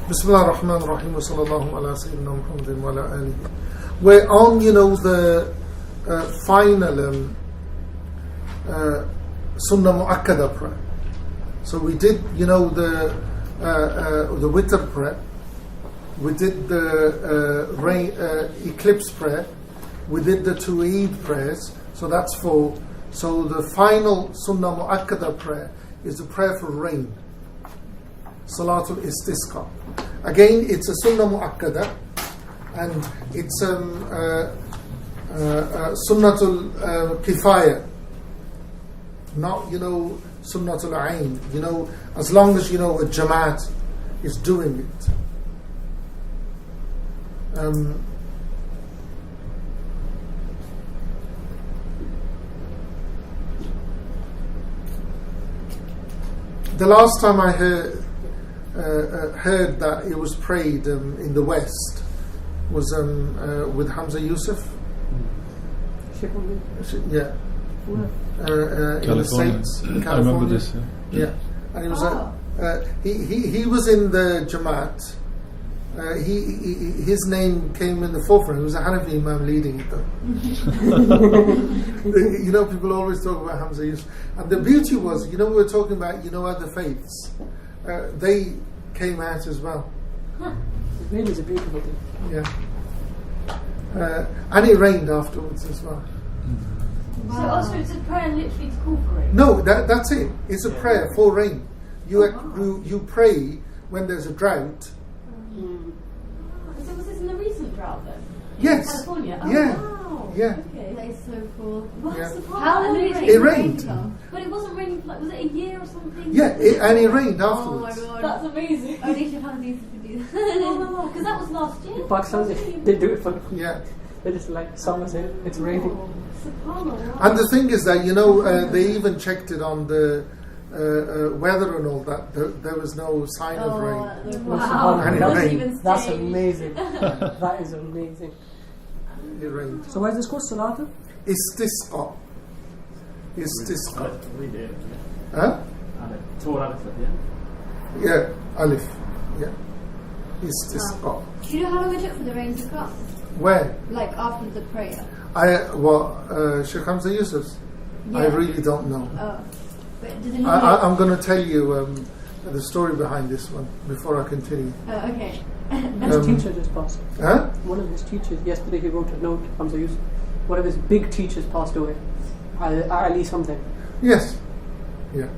Bismillah ar-Rahman ar-Rahim wa sallallahu ala sayyidina Muhammadin wa ala alihi. We're on, the final Sunnah Mu'akkada prayer. So we did, the Witr prayer. We did the rain, eclipse prayer. We did the two Eid prayers. So that's 4. So the final Sunnah Mu'akkada prayer is the prayer for rain. Salatul Istisqa. Again, it's a Sunnah Mu'akkada, and it's Sunnatul Kifaya, not Sunnatul Ayn. As long as a Jamaat is doing it. The last time I heard that it was prayed in the West was with Hamza Yusuf. Yeah. In the States, in California. I remember this. Yeah. And he was he was in the Jamaat. His name came in the forefront. It was a Hanafi Imam leading it though. People always talk about Hamza Yusuf. And the beauty was, we were talking about, other faiths. They came out as well. His name is a beautiful thing. Yeah. And it rained afterwards as well. Wow. So also it's a prayer literally to call for rain? No, that's it. It's a prayer for rain. You pray when there's a drought. So was this in the recent drought then? Yes. In California? Oh, yeah. Wow. Yeah. Okay. That is so cool. What's the problem? How long did it rained. But it wasn't raining for was it a year or something? Yeah, and it rained Oh my afterwards. god. That's amazing. Only Sheikh Hamza Yusuf could do that. Oh, because that was last year. In Pakistan, they do it for. Yeah. They just like summer's here, it's raining. Oh, subhanallah. And the thing is that, they even checked it on the weather and all that. There was no sign of rain. Wow. And it That's rained. even That's strange. amazing. That is amazing. It rained. So why is this called Salatul? Istisqa. Istisqa. Read it. Huh? Tall Alif at the end. Yeah, Alif. Yeah. Istisqa. Do you know how long it took for the rain to come? Where? Like after the prayer? Sheikh Hamza Yusuf's? I Yeah. really don't know. Oh. But did it not I'm going to tell you the story behind this one before I continue. Oh, okay. His teacher just passed. Huh? One of his teachers, yesterday he wrote a note, Hamza Yusuf. One of his big teachers passed away. Ali something. Yes. Yeah.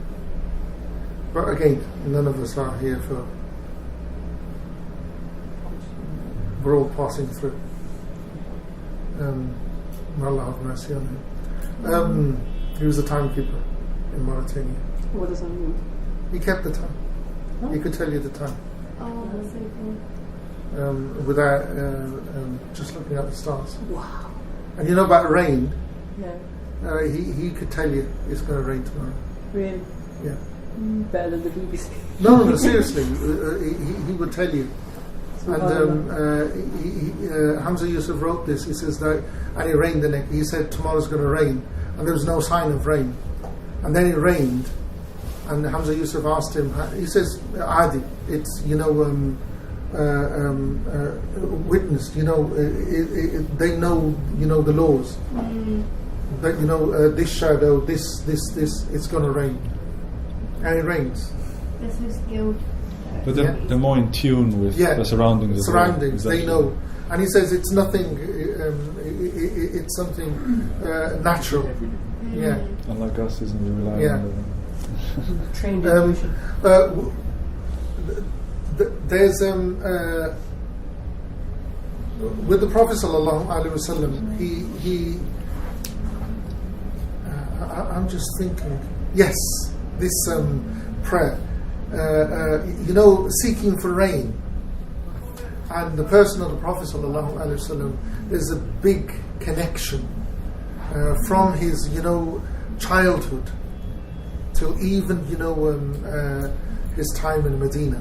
But again, none of us are here for. We're all passing through. May Allah have mercy on him. He was a timekeeper in Mauritania. What does that mean? He kept the time. Huh? He could tell you the time Oh, that's so cool. without just looking at the stars. Wow. And about rain, Yeah. he could tell you it's going to rain tomorrow. Really? Yeah. Better than the BBC. No, seriously. He would tell you. And Hamza Yusuf wrote this. He says that, and it rained the next. He said tomorrow's going to rain, and there was no sign of rain. And then it rained, and Hamza Yusuf asked him. He says, "Adi, it's witnessed. They know the laws. That this shadow, this, it's going to rain, and it rains." They're so skilled. But they're more in tune with the surroundings. As well. Surroundings, Exactly. they know. And he says it's nothing, it's something natural. Yeah. Unlike us, isn't we rely on them. Trained intuition. There's with the Prophet sallallahu alaihi wasallam, he I'm just thinking, yes, this prayer, seeking for rain, and the person of the Prophet sallallahu alaihi wasallam, there's a big connection from his childhood till even his time in Medina.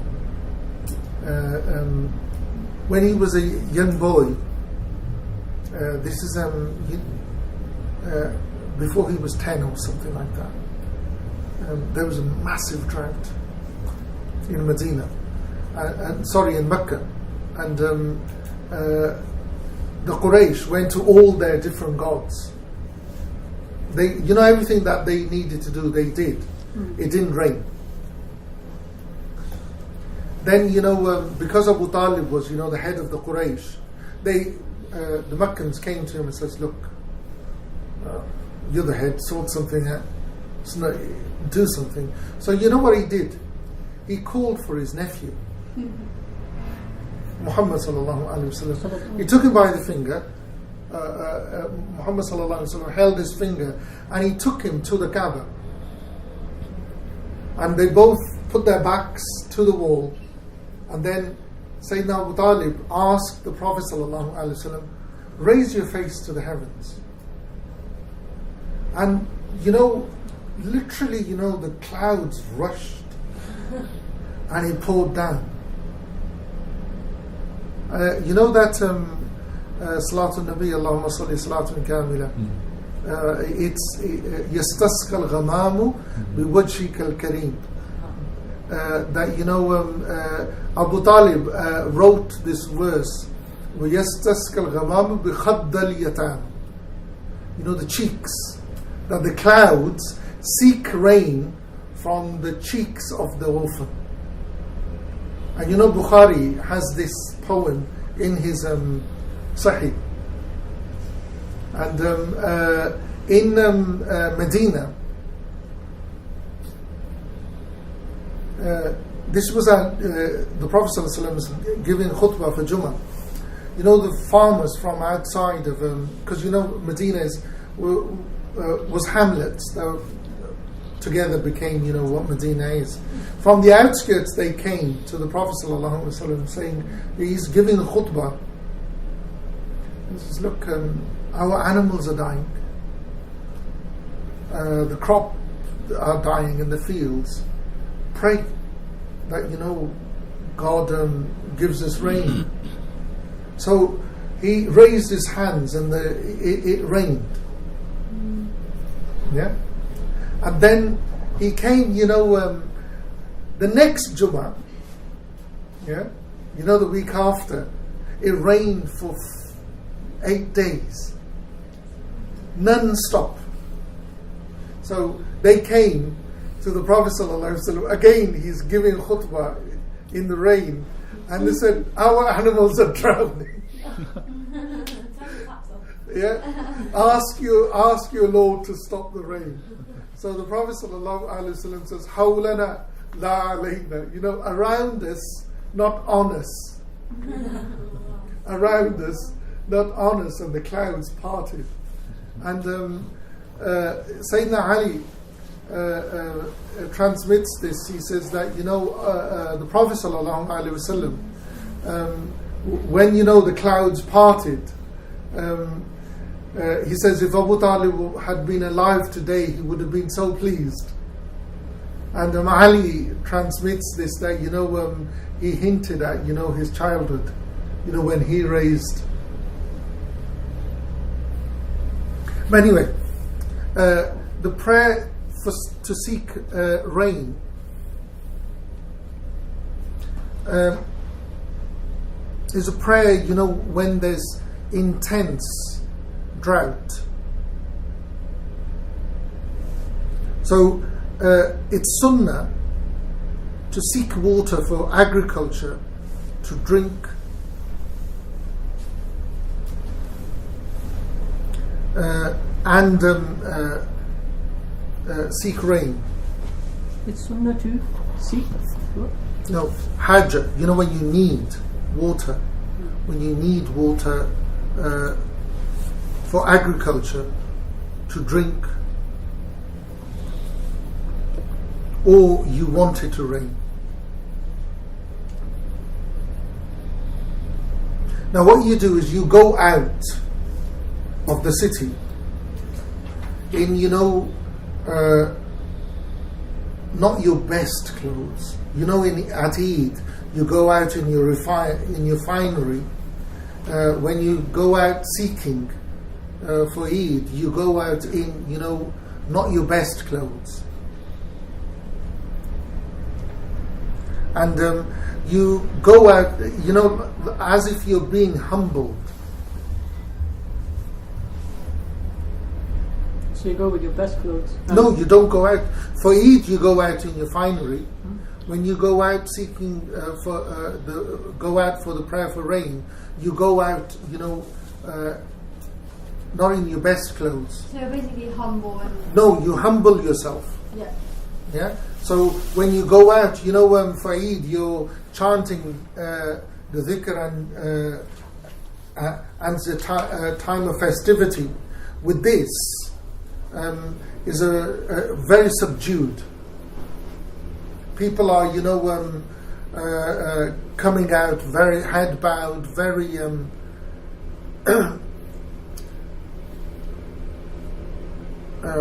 When he was a young boy, this is before he was 10 or something like that, there was a massive drought in Medina, in Mecca, and the Quraysh went to all their different gods. They, everything that they needed to do, they did. It didn't rain. Then, because Abu Talib was, the head of the Quraysh, the Meccans came to him and says, look, you're the head, sort something out. Do something. So you know what he did? He called for his nephew, Muhammad sallallahu alaihi wasallam. He took him by the finger. Muhammad sallallahu alaihi wasallam held his finger, and he took him to the Kaaba. And they both put their backs to the wall. And then Sayyidina Abu Talib asked the Prophet sallallahu alaihi wasallam, raise your face to the heavens. And literally, the clouds rushed and he poured down. That Salatul Nabi Allahumma salli salatun kamila. It's yastasqa al-ghamamu biwajhika al-kareem. Abu Talib wrote this verse, وَيَسْتَسْقَ الْغَمَامُ بِخَدَّ الْيَتَامِ. The cheeks, that the clouds seek rain from the cheeks of the orphan. And Bukhari has this poem in his Sahih. And in Medina, this was the Prophet ﷺ was giving khutbah for Jummah. The farmers from outside of, because Medina was hamlets that together became, what Medina is. From the outskirts, they came to the Prophet ﷺ saying, he's giving a khutbah. He says, look, our animals are dying. The crop are dying in the fields. Pray that, God gives us rain. So he raised his hands and it rained. Yeah? And then he came, the next Jummah, yeah, the week after, it rained for 8 days. Non-stop. So they came to the Prophet ﷺ. Again, he's giving khutbah in the rain. And they said, our animals are drowning. Yeah, ask your Lord to stop the rain. So the Prophet ﷺ says, Hawlana la alayna. Around us, not on us. Around us, not on us. And the clouds parted. And Sayyidina Ali transmits this. He says that the Prophet ﷺ, when the clouds parted, he says if Abu Talib had been alive today, he would have been so pleased. And Ali transmits this, that he hinted at his childhood, when he raised. But anyway, the prayer to seek rain is a prayer, when there's intense drought. So it's sunnah to seek water for agriculture, to drink, and seek rain. It's sunnah to seek what? No, haja, when you need water. When you need water for agriculture, to drink, or you want it to rain. Now what you do is you go out of the city in not your best clothes. At Eid you go out in your finery. When you go out seeking for Eid, you go out in not your best clothes. And you go out, as if you're being humbled. So you go with your best clothes? No, you don't go out. For Eid, you go out in your finery. When you go out seeking go out for the prayer for rain, you go out, not in your best clothes. So basically humble and... No, you humble yourself. Yeah. Yeah. So when you go out, for Eid, you're chanting the dhikr and the time of festivity. With this, is a very subdued. People are, coming out very head bowed, very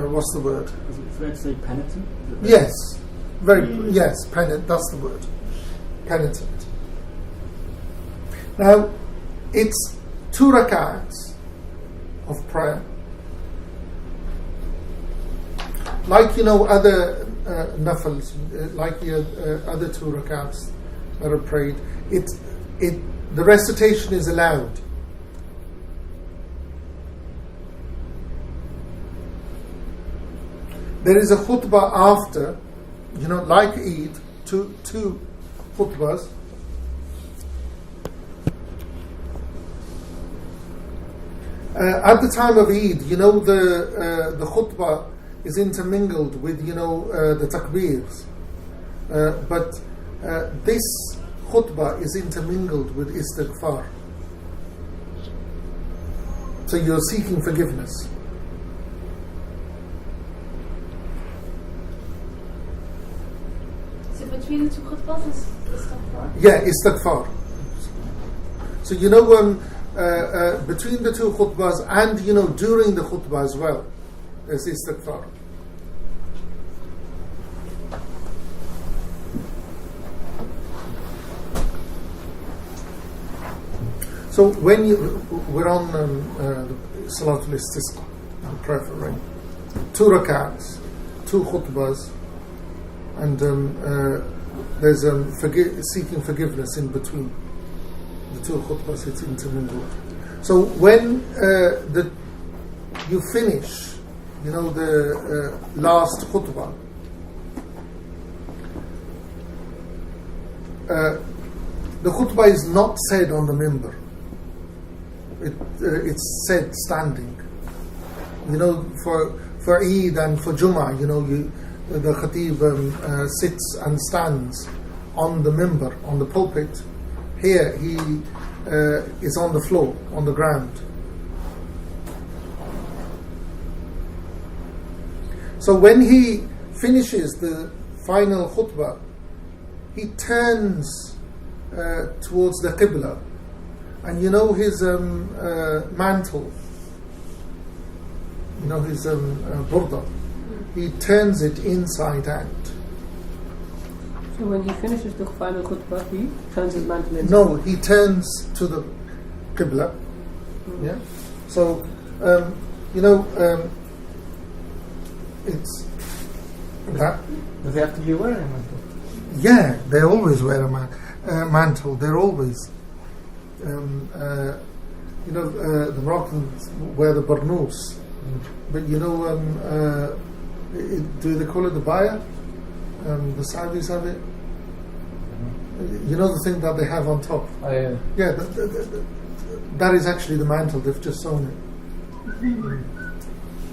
what's the word? Is it fair to say penitent? Yes, yes, penitent. That's the word, penitent. Now, it's 2 rak'ats of prayer. Like other nafals, like other 2 rak'ats that are prayed, the recitation is allowed. There is a khutbah after, like Eid, two khutbahs. At the time of Eid, the khutbah is intermingled with, the takbirs. But this khutbah is intermingled with istighfar. So you're seeking forgiveness. So between the 2 khutbahs is istighfar? Yeah, istighfar. So between the 2 khutbahs and during the khutbah as well, there's istighfar. So when we're on the Salatul Istisqa, the prayer for rain, 2 rak'ats, 2 khutbahs, and there's seeking forgiveness in between the 2 khutbahs. It's intermingled. So when you finish, the last khutbah, the khutbah is not said on the minbar. It's said standing. For Eid and for Jummah, the khatib sits and stands on the minbar, on the pulpit. Here he is on the floor, on the ground. So when he finishes the final khutbah, he turns towards the Qibla, and his mantle, his burda, he turns it inside out. So when he finishes the final khutbah, he turns his mantle inside? No, he turns to the Qibla. Yeah. So, it's that. Does he have to be wearing a mantle? Yeah, they always wear a mantle. They're always, the Moroccans wear the barnoos, but do they call it the baya? The Saudis have it. The thing that they have on top. Oh, yeah. Yeah, that is actually the mantle. They've just sewn it.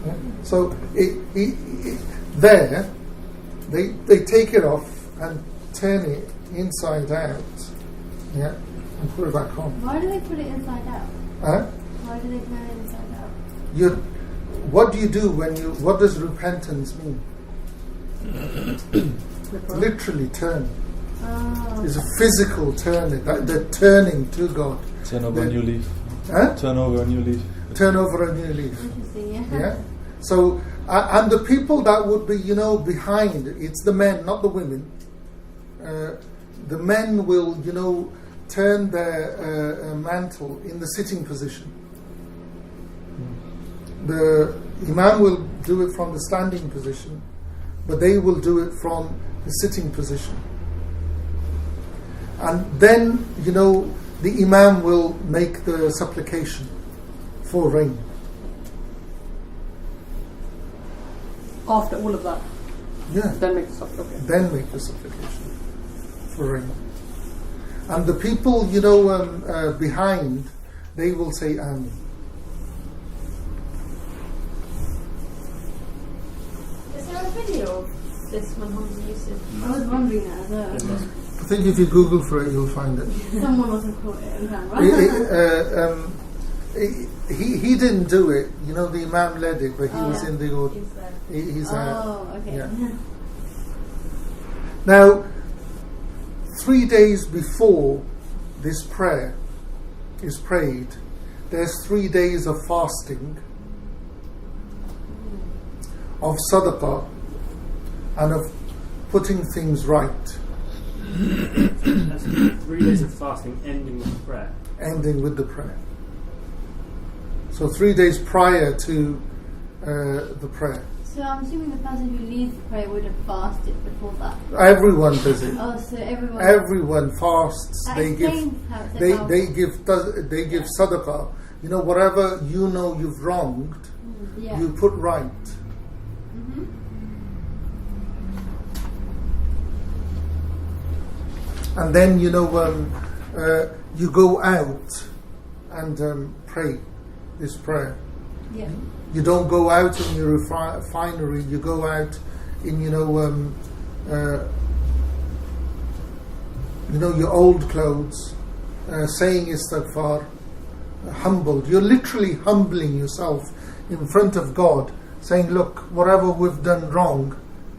Yeah? So there, they take it off and turn it inside out. Yeah, and put it back on. Why do they put it inside out? Huh? Why do they turn it inside out? What do you do what does repentance mean? Literally turn. Oh. It's a physical turning. They're turning to God. Turn over a new leaf. Huh? Turn over a new leaf. Turn over a new leaf. Interesting, yeah. Yeah. So, and the people that would be, behind, it's the men, not the women. The men will, turn their mantle in the sitting position. The Imam will do it from the standing position, but they will do it from the sitting position. And then, the Imam will make the supplication for rain. After all of that, Yeah. then make the supplication. Then make the supplication for rain. And the people, behind, they will say Amin. Is there a video of this when Hamza used it? I was wondering that as well. I think if you Google for it, you'll find it. Someone must have caught it on camera. He didn't do it. The Imam led it, but he was in the order. He's okay. Yeah. Now, 3 days before this prayer is prayed, there's 3 days of fasting, of sadaqah, and of putting things right. That's 3 days of fasting ending with prayer. Ending with the prayer. So 3 days prior to the prayer. So I'm assuming the person who leads the prayer would have fasted before that. Everyone does it. Oh, so everyone. Everyone fasts. That They give. explains how it's They about- they give sadaqah. Whatever you've wronged, Yeah. you put right. Mhm. And then you go out and pray this prayer. Yeah. You don't go out in your refinery. You go out in your old clothes, saying istighfar, humbled. You're literally humbling yourself in front of God, saying, "Look, whatever we've done wrong,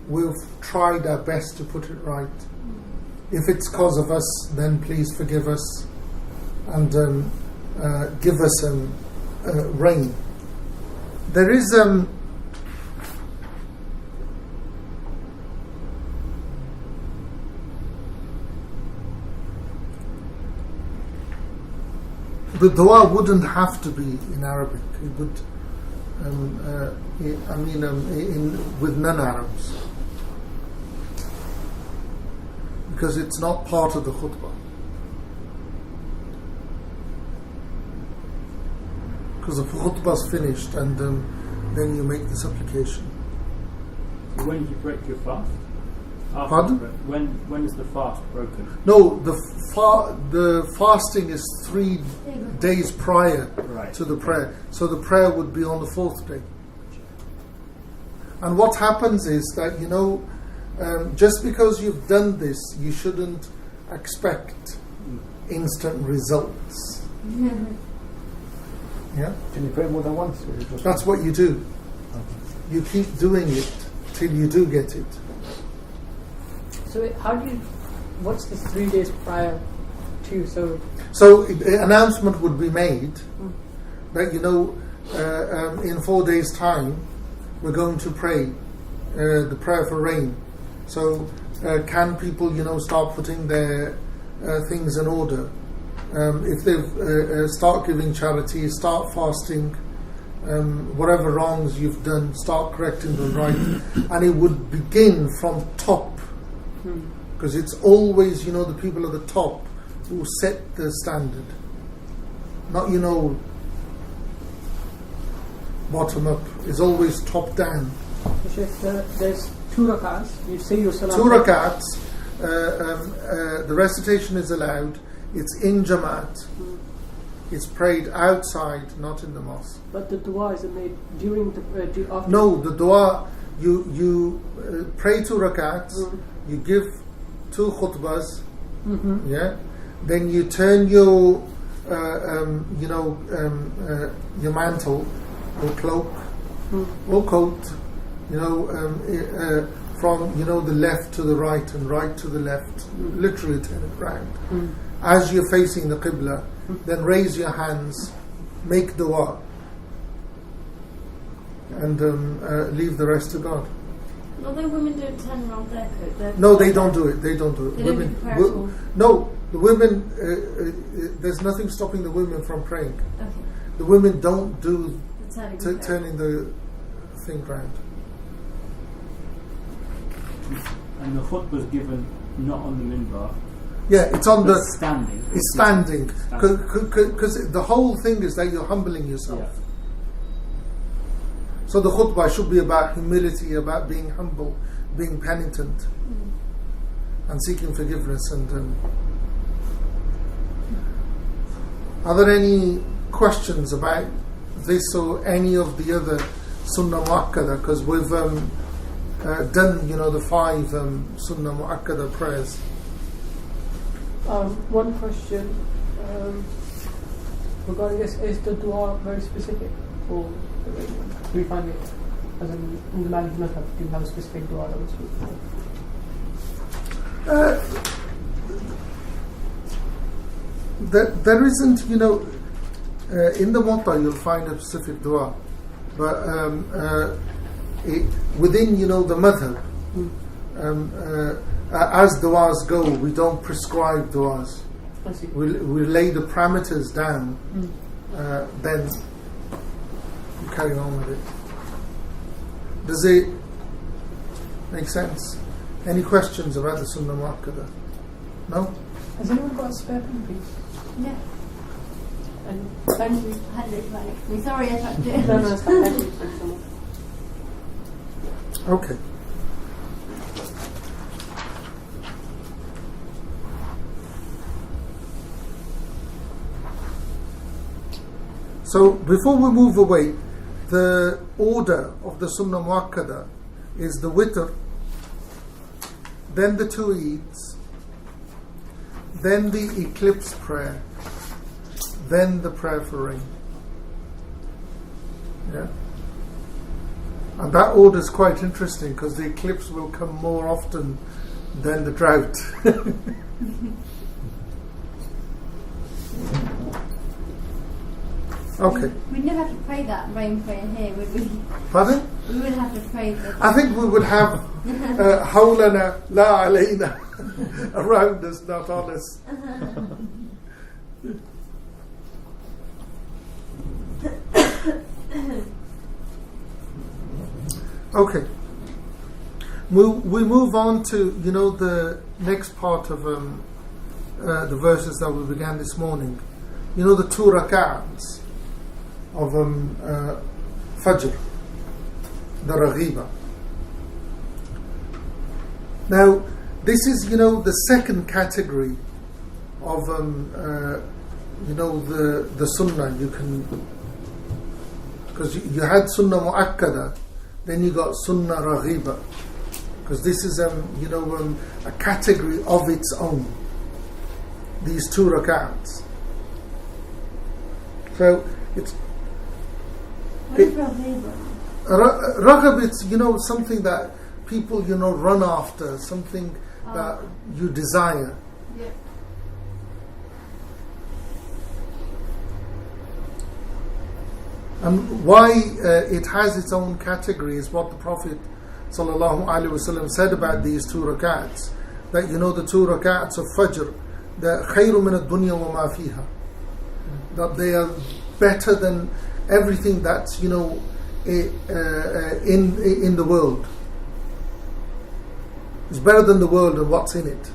we've tried our best to put it right. If it's cause of us, then please forgive us and give us rain." There is the dua wouldn't have to be in Arabic. It would, with non-Arabs, because it's not part of the khutbah. Because the khutbah's finished, and then you make the supplication. So when do you break your fast? After Pardon? the prayer. When is the fast broken? No, the fasting is 3 days prior Right. to the prayer. So the prayer would be on the 4th day. And what happens is that, just because you've done this, you shouldn't expect instant results. Yeah? Can you pray more than once? Or you just That's what you do. You keep doing it till you do get it. So what's the 3 days prior to? So an announcement would be made that in 4 days' time we're going to pray the prayer for rain. So can people start putting their things in order? If they start giving charity, start fasting, whatever wrongs you've done, start correcting them right, and it would begin from top. Because it's always, the people at the top who set the standard. Not, bottom up. It's always top down. There's 2 rakats. You say your salam. 2 rakats. The recitation is allowed. It's in Jamaat. It's prayed outside, not in the mosque. But the dua is made during the after. No, the dua, you pray 2 rakats. You give 2 khutbahs, yeah. Then you turn your, your mantle or cloak or coat, from the left to the right and right to the left. Literally turn it round. As you're facing the qibla, then raise your hands, make dua, and leave the rest to God. Although women don't turn around their coat. No, they don't do it. They don't do it. They don't do prayer at all. No, the women. There's nothing stopping the women from praying. Okay. The women don't do The turning the thing round. And the khutbah was given not on the minbar. Yeah, it's on the... It's standing. It's standing. Because the whole thing is that you're humbling yourself. Yeah. So the khutbah should be about humility, about being humble, being penitent, and seeking forgiveness. And are there any questions about this or any of the other Sunnah Mu'akkada? Because we've done, the 5 Sunnah Mu'akkada prayers. One question regarding this: is the dua very specific for the rain? Do we find it, as in the Maliki Madhab, do you have a specific dua that was used? There isn't, in the Muwatta you'll find a specific dua, but within, the madhab, as du'as go, we don't prescribe du'as. We lay the parameters down, then you carry on with it. Does it make sense? Any questions about the Sunnah Mu'akkada? No? Has anyone got a spare pen, please? Yeah. And thank you. I had it right next to me. Sorry, I touched it. No, it's fine. Thank you. Thank you so much. Okay. So before we move away, the order of the Sunnah Mu'akkada is the witr, then the 2 Eids, then the eclipse prayer, then the prayer for rain. Yeah? And that order is quite interesting because the eclipse will come more often than the drought. Okay. We'd never have to pray that rain prayer here, would we? Pardon? We would have to pray that. I think we would have hawlana la alayna around us, not on us. Okay. We move on to, the next part of the verses that we began this morning. The 2 rak'ats of Fajr, the Raghiba. Now, this is, the second category of, the Sunnah. You can, because you had Sunnah Mu'akkada, then you got Sunnah Raghiba, because this is, a category of its own. These 2 rak'ats. So it's Raghab, it's something that people run after, something that you desire. Yeah. And why it has its own category is what the Prophet ﷺ said about these 2 rak'ats. That the 2 rak'ats of Fajr, the khayru min ad-dunya wa ma fiha, that they are better than everything that's in the world. It's better than the world and what's in it.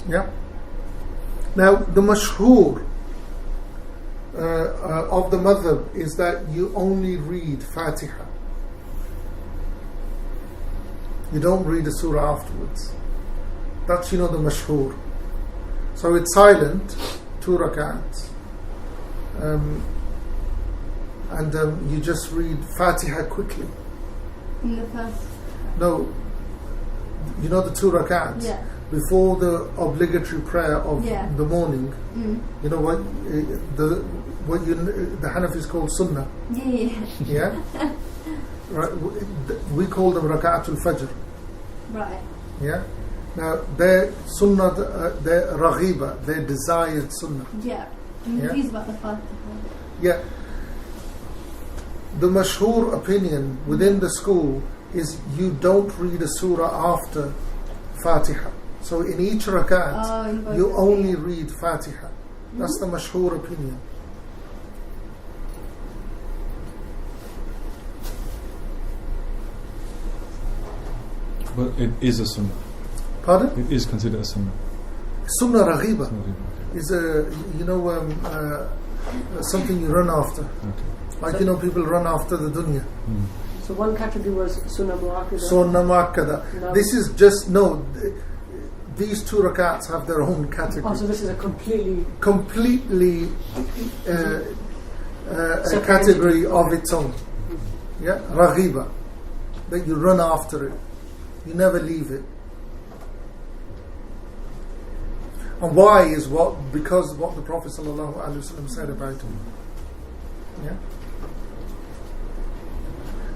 Yeah. Now the mashhur of the madhab is that you only read Fatiha. You don't read the surah afterwards. That's the mashhur. So it's silent, 2 rak'ats, and you just read Fatiha quickly. In the first. No, the 2 rak'ats. Yeah. Before the obligatory prayer of the morning, you know what the Hanafis call Sunnah. Yeah. Right. We call them Raka'atul Fajr. Right. Yeah. Now their Sunnah, their Raghiba, their desired Sunnah. Yeah. I'm confused about the Fatiha. Yeah. The mashhur opinion within the school is you don't read a surah after Fatiha. So in each rakat, you only read Fatiha. That's the mashhur opinion. But it is a sunnah. Pardon? It is considered a sunnah. Sunnah raghiba Okay. is something you run after. Like people run after the dunya. So one category was Sunnah Mu'akkada. Sunnah mu'akkada. No. This is just these 2 rakats have their own category. Oh, so this is a completely a category of its own. Yeah, raghiba, that you run after it, you never leave it. And why is because what the Prophet ﷺ said about it. Yeah.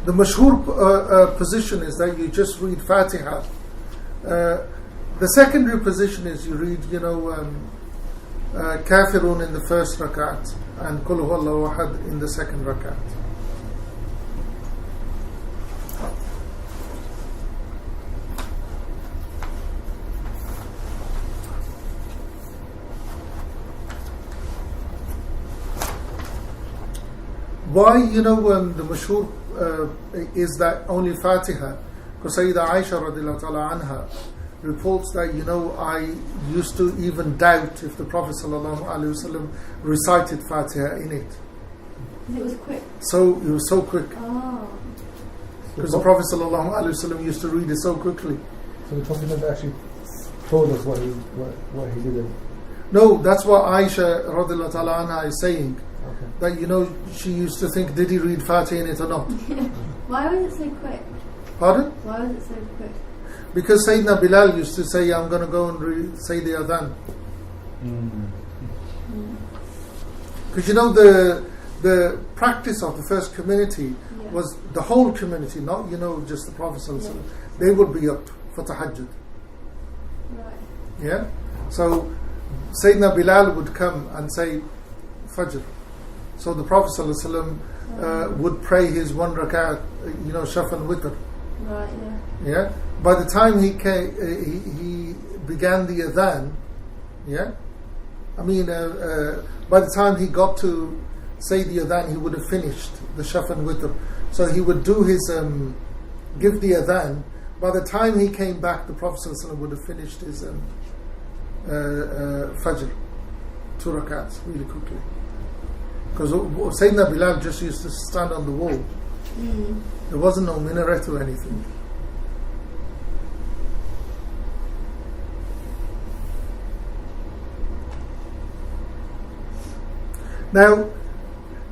The mashhur position is that you just read Fatiha. The secondary position is you read, Kafirun in the first rakat and Qul Huwallahu Ahad in the second rakat. Why, the mashhur is that only Fatiha? Because Sayyidah Aisha radiallahu ta'ala anha reports that, I used to even doubt if the Prophet sallallahu alaihi wasallam recited Fatiha in it. It was quick. So it was so quick. Oh. Because the Prophet sallallahu alaihi wasallam used to read it so quickly. So the Prophet never actually told us what he did. No, that's what Aisha radiallahu ta'ala anha is saying. Okay. That she used to think, did he read Fatiha in it or not? Why was it so quick? Pardon? Why was it so quick? Because Sayyidina Bilal used to say, I'm going to go and say the adhan. Because the practice of the first community was the whole community, not just the Prophet ﷺ. They would be up for tahajjud. Right. Yeah. So Sayyidina Bilal would come and say Fajr. So the Prophet ﷺ would pray his 1 rakat, shaf and witr. Right. Yeah. Yeah. By the time he began the adhan, yeah. By the time he got to say the adhan, he would have finished the shaf and witr. So he would do his give the adhan. By the time he came back, the Prophet ﷺ would have finished his Fajr, 2 rakats, really quickly. Because Sayyidina Bilal just used to stand on the wall. There wasn't no minaret or anything. Now,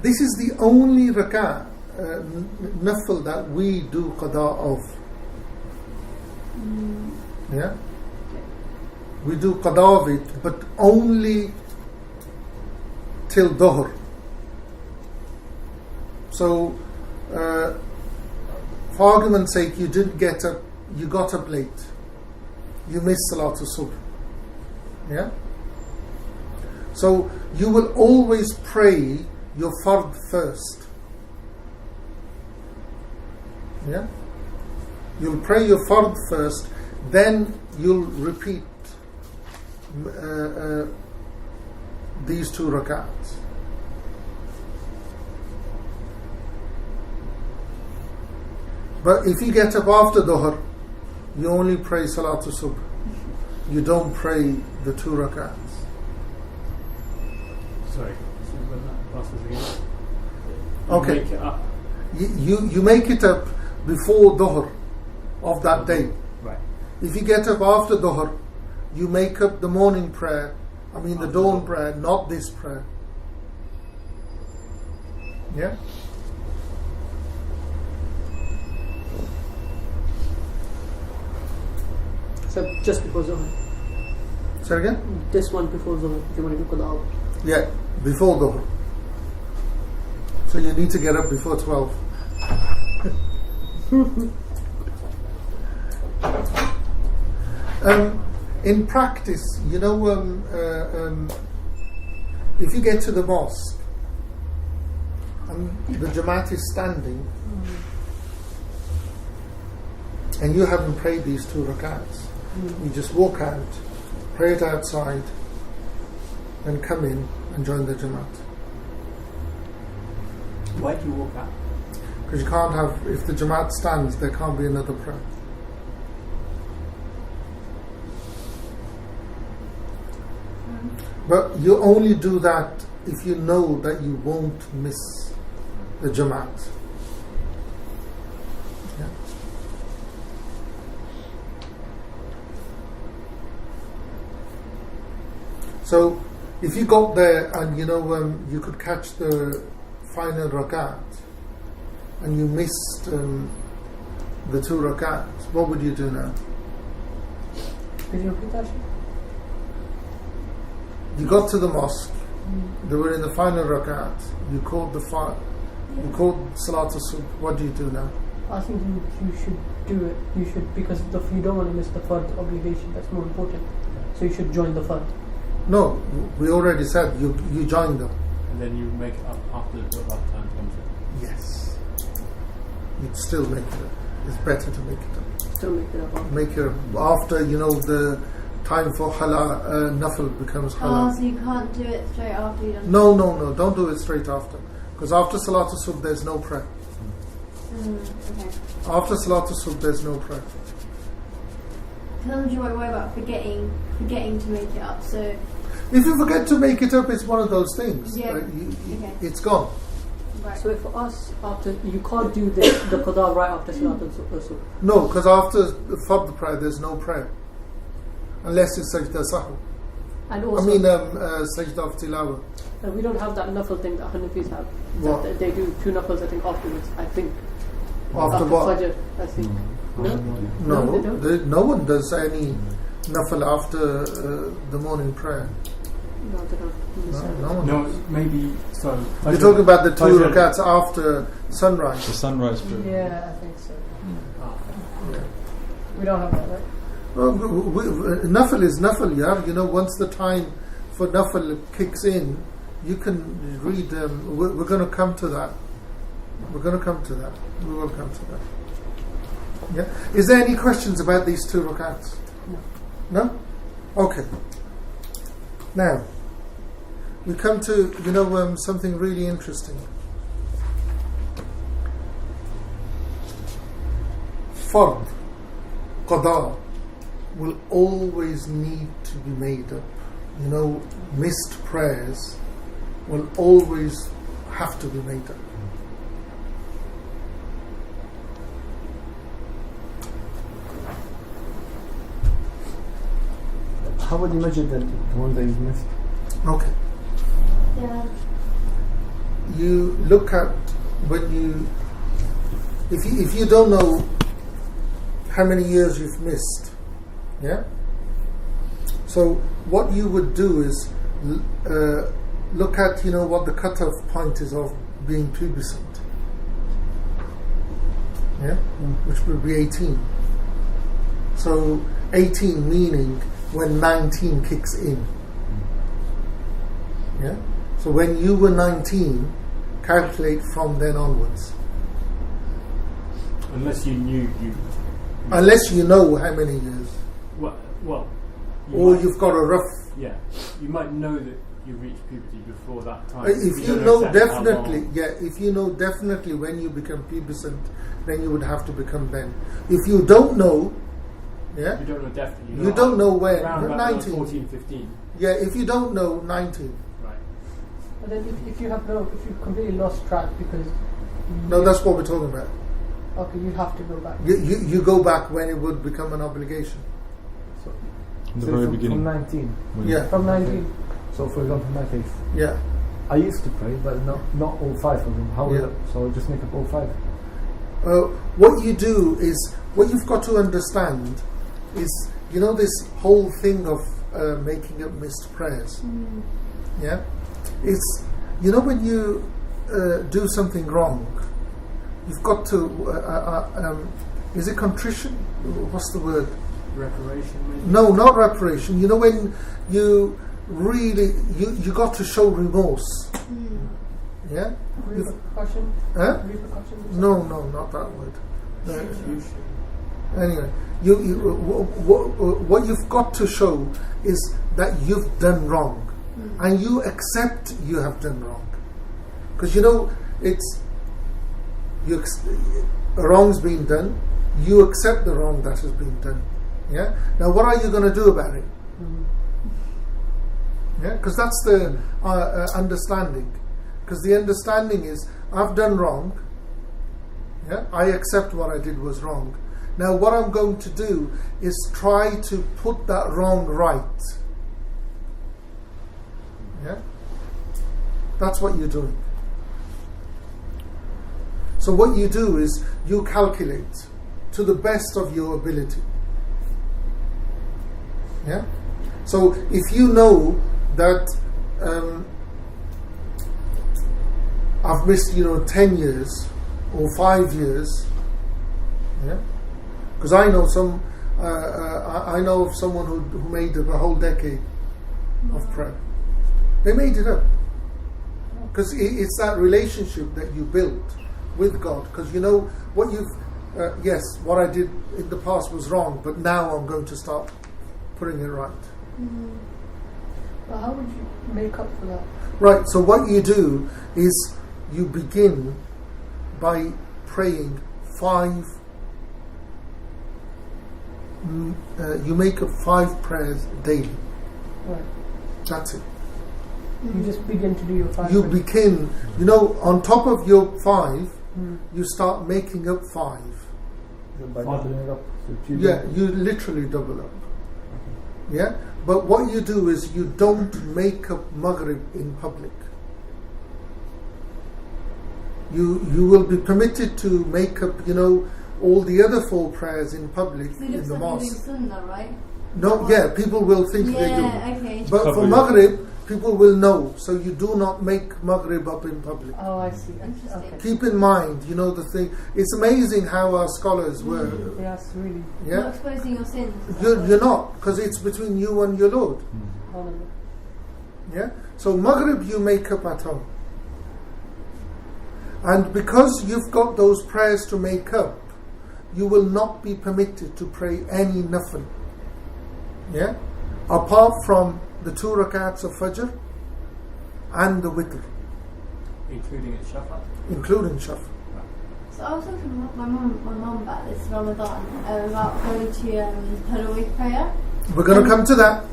this is the only rak'ah, nafil, that we do qada of. Yeah? We do qada of it, but only till dhuhr. So, for argument's sake, you didn't get up, you got up late. You missed Salatul Subh. Yeah? So, you will always pray your fard first. Yeah? You'll pray your fard first, then you'll repeat these 2 rak'ats. But if you get up after Dhuhr, you only pray Salatul Subh. You don't pray the 2 rak'ats. Sorry. Okay. Make it up. You make it up before Dhuhr of that day. Right. If you get up after Dhuhr, you make up the morning prayer, the dawn prayer, not this prayer. Yeah? So just before Zuhr. Say again? This one before Zuhr, if you want to do qada. Yeah, before Dhuhr. So you need to get up before 12. In practice, if you get to the mosque and the Jamaat is standing and you haven't prayed these 2 rakats, you just walk out, pray it outside, and come in and join the Jamaat. Why do you walk out? Because you can't have, if the Jamaat stands, there can't be another prayer. But you only do that if you know that you won't miss the Jamaat. Yeah. So, if you got there and you could catch the final rakat and you missed the 2 rakats, what would you do now? Did you repeat that? You got to the mosque, they were in the final rakat, you called you called Salat al-Subh, what do you do now? I think you should do it. You should, because you don't want to miss the fard obligation. That's more important. So you should join the fard. No, we already said you join them. And then you make it up after the time comes in. Yes. You'd still make it up. It's better to make it up. Still make it up. Make it up. After, the time for nafil becomes halal. Oh, so you can't do it straight after you done. No, don't do it straight after. Because after Salat al-Subh there's no prayer. Okay. After Salat al-Subh there's no prayer. Sometimes you might worry about forgetting to make it up. So If you forget to make it up, it's one of those things. Yeah. Okay. It's gone. right. So for us, after you can't do the qada right after Salat al-Subh. No, because after Fard prayer there's no prayer. Unless it's Sajda Sahw. And also, Sajda of Tilawah. we don't have that nafil thing that Hanafis have. What? That they do 2 nafils, I think, afterwards. I think. After what? Fajr, I think. No? No, they don't? no one does any nafil after the morning prayer. No, they don't. No one No, does. maybe so. You're talking about the 2 Fajr. rakats after sunrise. The sunrise prayer. Yeah, I think so. Yeah. We don't have that, right? Well, nafil is nafil, yeah. Once the time for nafil kicks in, you can read. We're going to come to that. We will come to that. Yeah. Is there any questions about these 2 rakats? No. Okay. Now we come to something really interesting. Fard, qada, will always need to be made up. Missed prayers will always have to be made up. How would you measure the one that you've missed? Okay. Yeah. You look at if you don't know how many years you've missed, yeah. So what you would do is look at what the cutoff point is of being pubescent, yeah, which would be 18. So 18 meaning when 19 kicks in. Yeah? So when you were 19, calculate from then onwards. Unless you knew you. Unless you know how many years. Well. Or you've got a rough. Yeah. You might know that you reached puberty before that time. If you know definitely, if you know definitely when you become pubescent, then you would have to become then. If you don't know, yeah? You don't know definitely. You don't know when. Around about 19. 14, 15. Yeah, if you don't know, 19. Right. But then if you completely lost track because... No, that's what we're talking about. Okay, you have to go back. You go back when it would become an obligation. So, In the very beginning. From 19. Yeah. From 19. So for example, in my case, Yeah. I used to pray, but not all 5 of them. How Yeah. So I just make up all 5. What you do is, what you've got to understand is, this whole thing of making up missed prayers. Yeah? It's, when you do something wrong, you've got to, is it contrition? What's the word? Reparation, maybe? No, not reparation. When you really, you got to show remorse. Yeah? Repercussion? Huh? Repercussions? No, not that word. Anyway, what you've got to show is that you've done wrong. and you accept you have done wrong. Because you know, a wrong's been done, you accept the wrong that has been done. Yeah. Now, what are you going to do about it? Yeah, because that's the understanding. Because the understanding is, I've done wrong. Yeah, I accept what I did was wrong. Now, what I'm going to do is try to put that wrong right. Yeah, that's what you're doing. So what you do is you calculate to the best of your ability. Yeah. So if you know that I've missed 10 years or 5 years, yeah, because I know I know of someone who made up a whole decade of prayer. They made it up because it's that relationship that you built with God. Because you know what yes, what I did in the past was wrong, but now I'm going to start putting it right. But how would you make up for that? Right, so what you do is you begin by praying 5, you make up 5 prayers daily. Right. That's it. You just begin to do your 5 You prayers. begin, on top of your 5, you start making up 5. By doubling it up. So Yeah, you literally double up. Yeah, but what you do is you don't make up Maghrib in public. You will be permitted to make up, all the other 4 prayers in public So it in looks the like you're doing mosque. sunnah, right? No, yeah, people will think they do. Yeah, okay. But for Cover it. Maghrib, people will know. So you do not make Maghrib up in public. Oh, I see. Interesting. Okay. Keep in mind, the thing. It's amazing how our scholars were. Yes, really. Not Yeah, exposing your sins. you're not, because it's between you and your Lord. Subhanallah. Yeah. So Maghrib you make up at home, and because you've got those prayers to make up, you will not be permitted to pray any nafil. Yeah, apart from the 2 rakats of Fajr and the Witr, Including at Shafa. including Shaf. So I was talking to my mum about this Ramadan, about going to Tarawih prayer. We're going to come to that.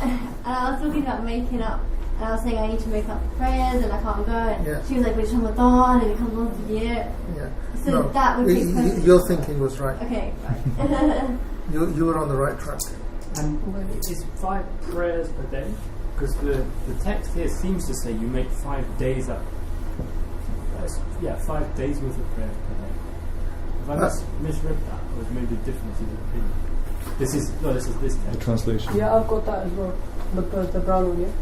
And I was talking about making up, and I was saying I need to make up prayers and I can't go. And Yeah. she was like, but it's Ramadan and it comes once a year. Yeah. So No, that would take place. your thinking was right. Okay, right. You were on the right track. And is 5 prayers per day? Because the text here seems to say you make 5 days up. 5 days worth of prayers per day. Have I misread that, or is maybe a difference in opinion? This is this The text. translation. Yeah, I've got that as well. The brown one, yeah?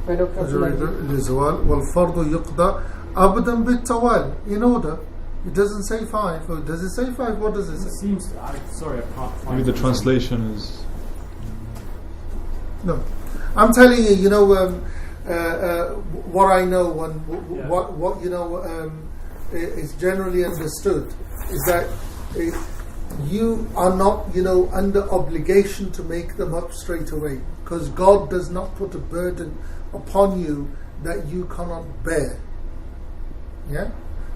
Right, الزوال والفرض يقضى أبدا بالتوالي, in order. It doesn't say 5. Or does it say 5? What does it It say? seems. Sorry, I can't find. Maybe the it. translation is. No, I'm telling you. What I know and what is generally understood is that you are not under obligation to make them up straight away, because God does not put a burden upon you that you cannot bear. Yeah.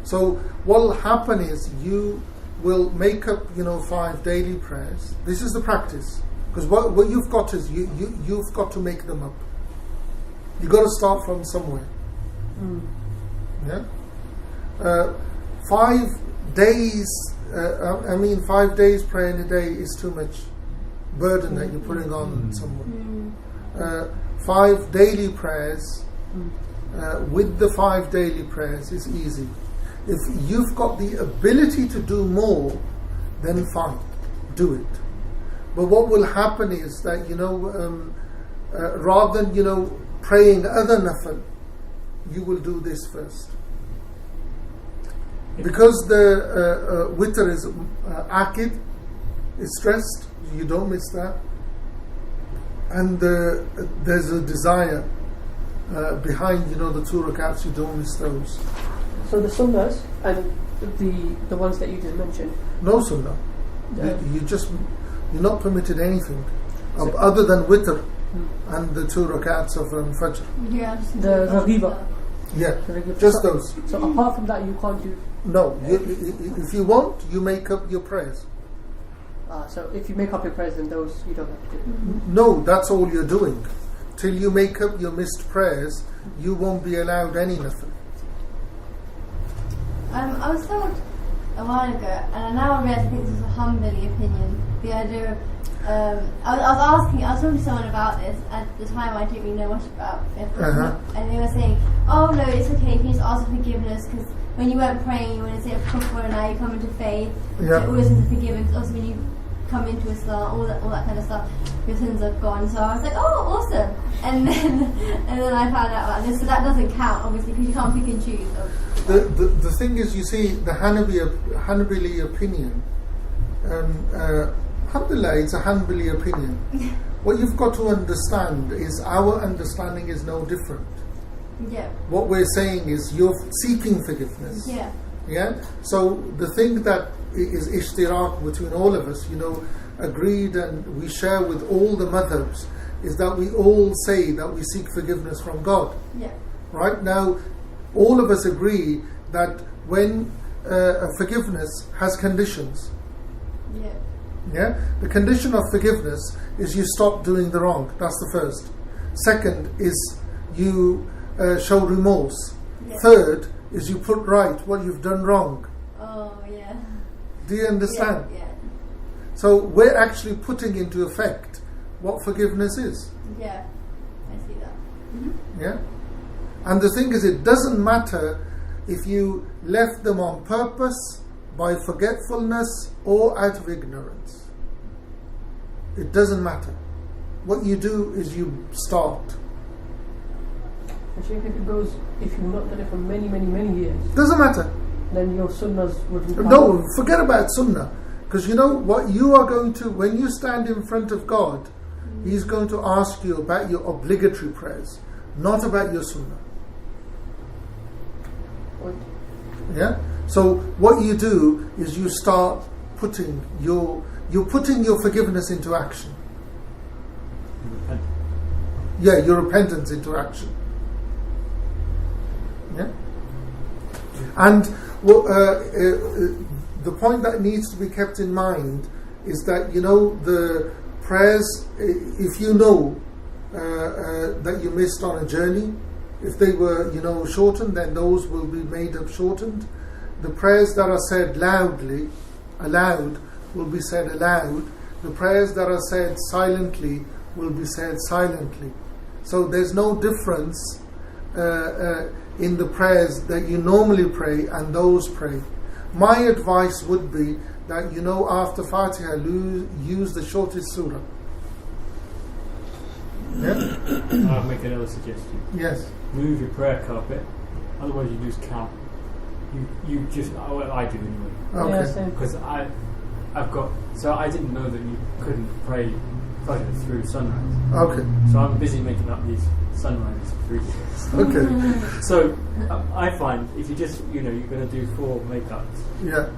So what will happen is you will make up 5 daily prayers. This is the practice, because what you've got is you've got to make them up. You've got to start from somewhere. Yeah. 5 days. 5 days praying a day is too much burden that you're putting on someone. 5 daily prayers with the 5 daily prayers is easy. If you've got the ability to do more, then fine, do it. But what will happen is that rather than praying other nafil, you will do this first. Because the witr is akid, is stressed, you don't miss that. And there's a desire behind the 2 rakats, you don't miss those. So the sunnahs and the ones that you just mentioned. No sunnah. You're not permitted anything other than witr. and the 2 rakats of Fajr. Yeah, just The Raghiba. Yeah, The Raghiba. just those. So apart from that, you can't do. No, if you want, you make up your prayers. So if you make up your prayers, then those you don't have to do. No, that's all you're doing. Till you make up your missed prayers, you won't be allowed any nothing. I was told a while ago, and now I realise I think this is a Hanbali opinion. The idea of I was talking to someone about this at the time. I didn't really know much about it, and they were saying, "Oh no, it's okay. You can just ask for forgiveness because when you weren't praying, you went to say a kufr, and now you come into faith. Yeah. So all your sins are forgiven. Because also when you come into Islam, all that kind of stuff, your sins are gone." So I was like, "Oh, awesome!" And then I found out about this. So that doesn't count, obviously, because you can't pick and choose. The thing is, you see, the Hanbali opinion. Alhamdulillah, it's a Hanbali opinion. What you've got to understand is our understanding is no different. Yeah. What we're saying is you're seeking forgiveness. Yeah. Yeah. So the thing that is ishtiraq between all of us, agreed and we share with all the madhabs, is that we all say that we seek forgiveness from God. Yeah. Right now, all of us agree that when forgiveness has conditions. Yeah. Yeah, the condition of forgiveness is you stop doing the wrong. That's the first. Second is you show remorse. Yeah. Third is you put right what you've done wrong. Oh yeah. Do you understand? Yeah. So we're actually putting into effect what forgiveness is. Yeah. I see that. Mm-hmm. Yeah, and the thing is, it doesn't matter if you left them on purpose, by forgetfulness, or out of ignorance. It doesn't matter. What you do is you start. And Sheikh, if you've not done it for many years, Doesn't matter. then your sunnahs wouldn't count. No, forget about sunnah. Because you know what you are going to, when you stand in front of God, He's going to ask you about your obligatory prayers, not about your sunnah. Yeah? So what you do is you start putting your forgiveness into action. Yeah, your repentance into action. Yeah? And the point that needs to be kept in mind is that, the prayers, if you know that you missed on a journey, if they were, shortened, then those will be made up shortened. The prayers that are said aloud, will be said aloud. The prayers that are said silently will be said silently. So there's no difference in the prayers that you normally pray and those pray. My advice would be that, after Fatiha, use the shortest surah. Yeah? I'll make another suggestion. Yes. Move your prayer carpet, otherwise you lose count. You just, well, I do anyway. Okay. Yeah, same. Because I didn't know that you couldn't pray Fajr through sunrise. Okay. So I'm busy making up these sunrise rituals. Okay. So I find if you just, you're going to do 4 makeups, Yeah.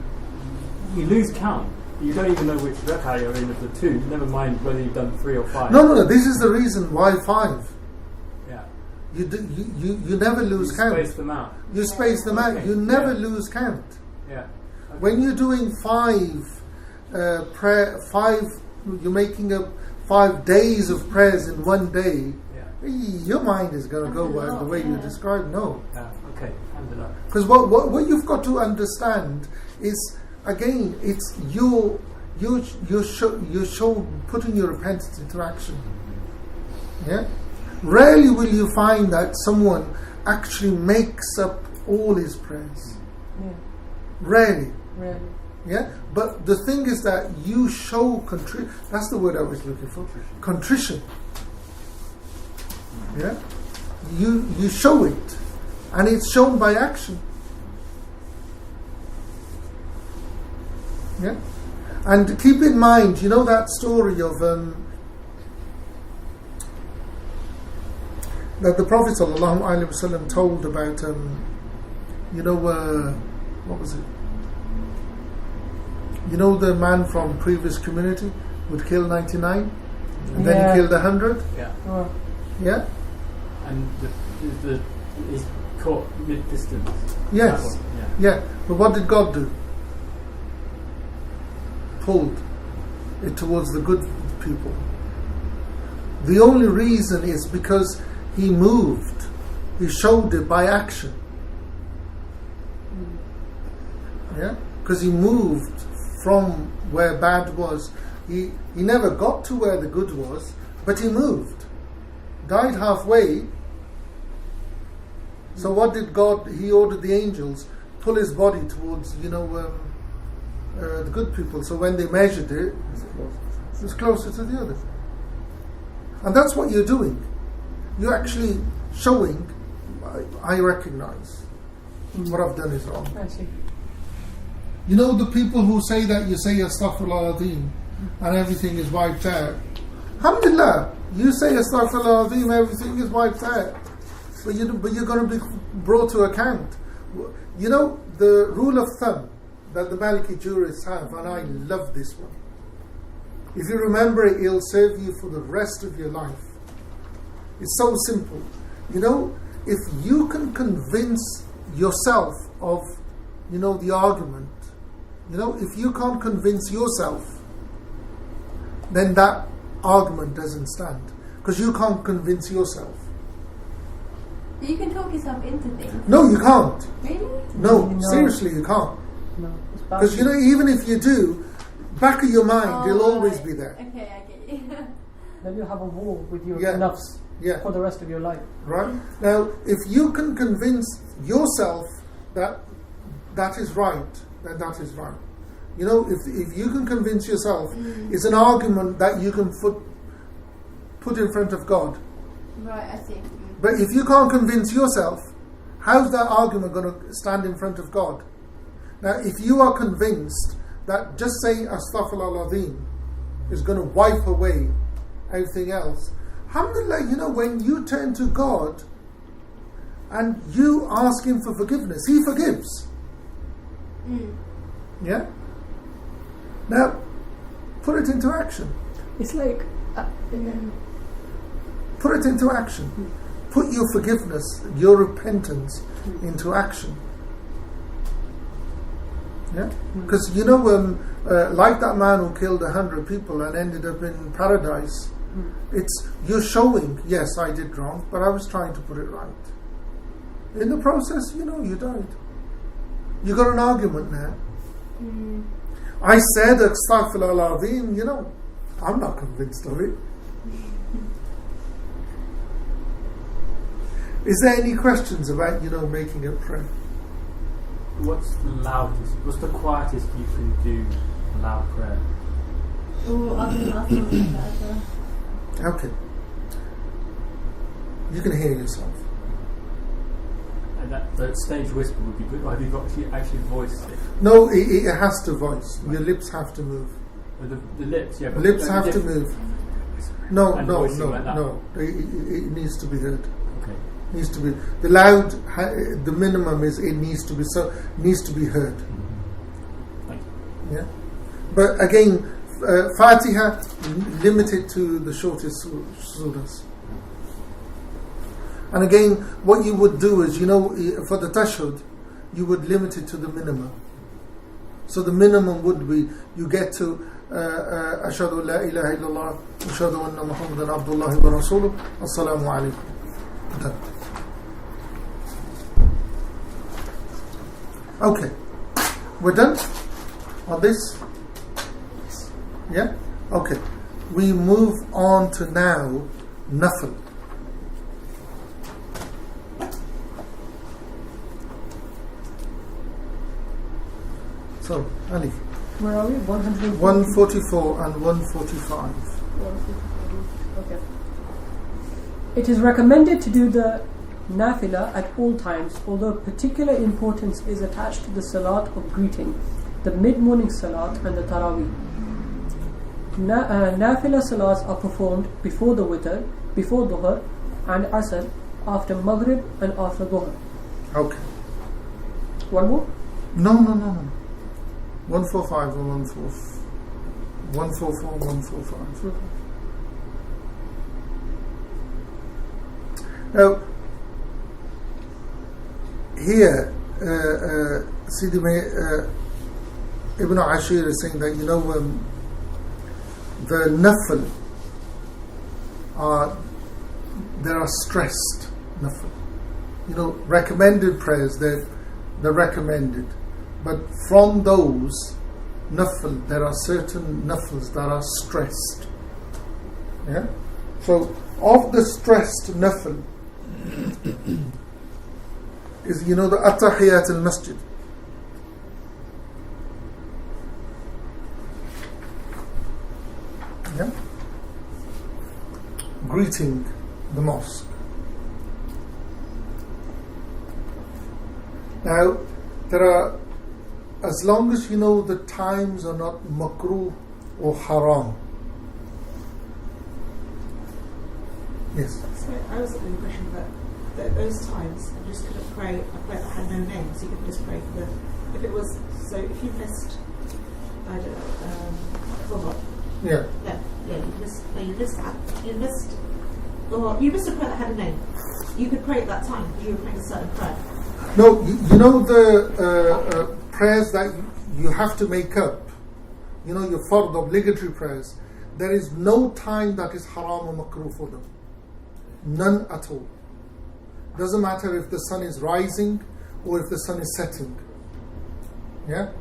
you lose count. You don't even know which rak'ah you're in of the 2. Never mind whether you've done 3 or 5. No. This is the reason why 5. Yeah. You never lose count. Space them out. You space them out. Okay. You never Yeah. lose count. Yeah. Okay. When you're doing 5 you're making up 5 days of prayers in one day. Yeah. Your mind is going to go by the way you describe. No, Okay. Alhamdulillah. because what you've got to understand is, again, it's you're putting your repentance into action. Yeah. Rarely will you find that someone actually makes up all his prayers. Yeah. Rarely. Really. Yeah. But the thing is that you show contrition. That's the word I was looking for. Contrition. Yeah. You show it, and it's shown by action. Yeah. And keep in mind, that story of that the Prophet ﷺ told about, what was it? The man from previous community would kill 99. And then he killed 100? Yeah. Yeah? And he's caught mid-distance. Yes. That one, Yeah. But what did God do? Pulled it towards the good people. The only reason is because he moved. He showed it by action. Yeah? Because he moved from where bad was. He never got to where the good was, but he moved. Died halfway. So what did God? He ordered the angels pull his body towards, the good people. So when they measured it, it was closer to the other. And that's what you're doing. You're actually showing, I recognize what I've done is wrong. I see. You know the people who say that you say Astaghfirullah Azim and everything is wiped out. Alhamdulillah, you say Astaghfirullah Azim, everything is wiped out. But you're going to be brought to account. You know the rule of thumb that the Maliki jurists have, and I love this one. If you remember it, it'll serve you for the rest of your life. It's so simple. You know, if you can convince yourself of, the argument, if you can't convince yourself, then that argument doesn't stand. Because you can't convince yourself. You can talk yourself into things. No, you can't. Really? No, seriously, you can't. No. Because, even if you do, back of your mind, it'll always be there. Okay, I get you. Then you have a war with your Yeah. nafs Yeah. for the rest of your life. Right? Now, if you can convince yourself that that is right, then that is right. If you can convince yourself, it's an argument that you can put in front of God. Right, I see. But if you can't convince yourself, how's that argument going to stand in front of God? Now, if you are convinced that just saying Astaghfirullah Azim is going to wipe away everything else, alhamdulillah, when you turn to God and you ask Him for forgiveness, He forgives. Yeah? Now, put it into action. It's like... Put it into action. Put your forgiveness, your repentance into action. Yeah? Because, like that man who killed 100 people and ended up in paradise, you're showing, yes, I did wrong, but I was trying to put it right. In the process, you died. You got an argument now. I said Astaghfirullah Azim, I'm not convinced of it. Is there any questions about, making a prayer? What's the loudest? What's the quietest you can do a loud prayer? Oh, I can ask something like that as well. Okay. You can hear yourself. And that stage whisper would be good. Or have you got to actually voice it? No, it has to voice. Your lips have to move. The lips, yeah. But Lips have to move. No. Like It needs to be heard. Okay. Needs to be the loud. The minimum is it needs to be needs to be heard. Thank you. Yeah, but again, Fatiha limited to the shortest surahs. And again, what you would do is, for the tashahhud, you would limit it to the minimum. So the minimum would be you get to Ashhadu la ilaha illallah, Ashhadu anna Muhammadan Abdullah wa Rasuluh, Assalamu alaikum. Done. Okay, we're done on this? Yeah? Okay. We move on to now Nafl. So, Ali, Where are we? 144 and 145. Okay. It is recommended to do the nafila at all times, although particular importance is attached to the salat of greeting, the mid-morning salat and the tarawih. Nafila salats are performed before the witr, before dhuhr and asr, after maghrib and after dhuhr. Okay. One more? No. 145 and 144, 145. Now, here, Sidi Ibn Ashir is saying that, the nafil there are stressed nafil. Recommended prayers, they're recommended. But from those nafil, there are certain nafils that are stressed. Yeah? So, of the stressed nafil is, the At-Tahiyat al-Masjid. Yeah? Greeting the mosque. Now, there are, as long as the times are not makruh or haram. Yes. So I was under the impression that those times you just couldn't pray a prayer that had no name, so you could just pray for if it was, so if you missed, I don't know, Yeah. you missed that. You missed a prayer that had a name. You could pray at that time because you were praying a certain prayer. No, the prayers that you have to make up, your fard, obligatory prayers, there is no time that is haram or makruh for them. None at all. Doesn't matter if the sun is rising or if the sun is setting. Yeah?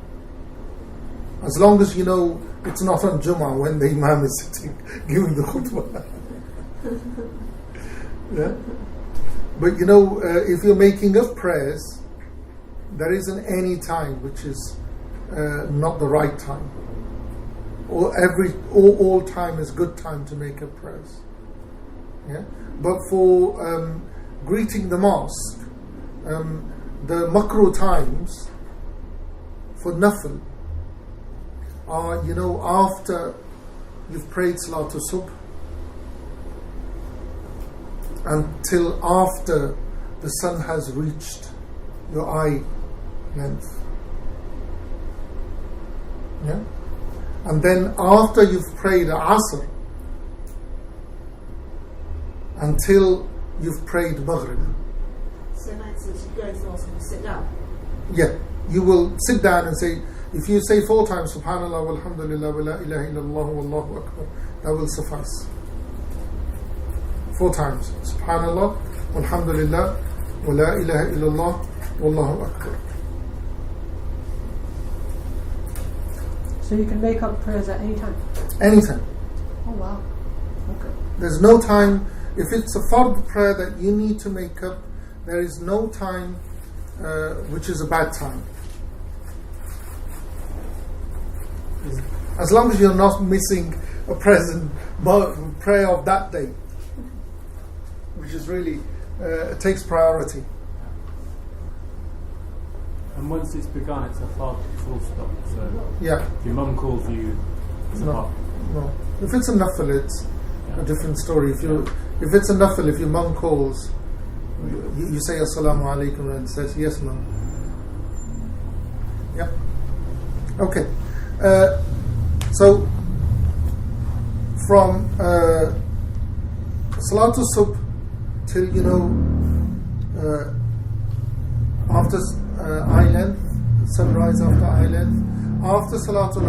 As long as it's not on Jummah when the Imam is sitting giving the khutbah. Yeah? But if you're making up prayers, there isn't any time which is not the right time. Or all time is good time to make up prayers. Yeah? But for greeting the mosque, the makruh times for nafil are, after you've prayed Salatul Subh until after the sun has reached your eye length. Yeah? And then after you've prayed Asr until you've prayed Maghrib. So in that sense, you go to mosque and you sit down. Yeah, you will sit down and say, if you say 4 times Subhanallah walhamdulillah wa la ilaha illallah wallahu akbar, that will suffice. 4 times Subhanallah walhamdulillah wa la ilaha illallah wallahu akbar. So you can make up prayers at any time? Anytime. Oh wow. Okay. There's no time. If it's a fard prayer that you need to make up, there is no time which is a bad time. As long as you're not missing a present prayer of that day, which is really takes priority. And once it's begun, it's a fard full stop. So Yeah. if your mum calls you, it's a fard. No. If it's a nafil, it's a different story. If it's a nafil, if your mum calls, you say Assalamu alaikum and says yes, mum. Yeah. Okay. So from Salatul Subh till after eye length, sunrise after eye length, after Salatul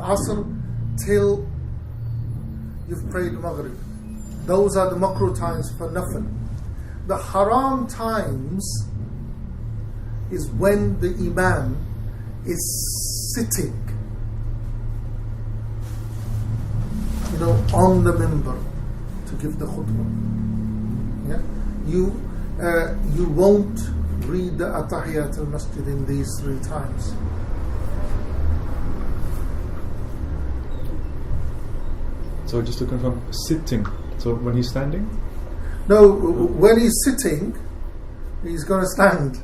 Asr till you've prayed Maghrib. Those are the makruh times for nafil. The haram times is when the Imam is sitting, on the minbar to give the khutbah. Yeah? You won't read the At-Tahiyat al-Masjid in these 3 times. So just to confirm, sitting. So when he's standing? No, when he's sitting, he's going to stand.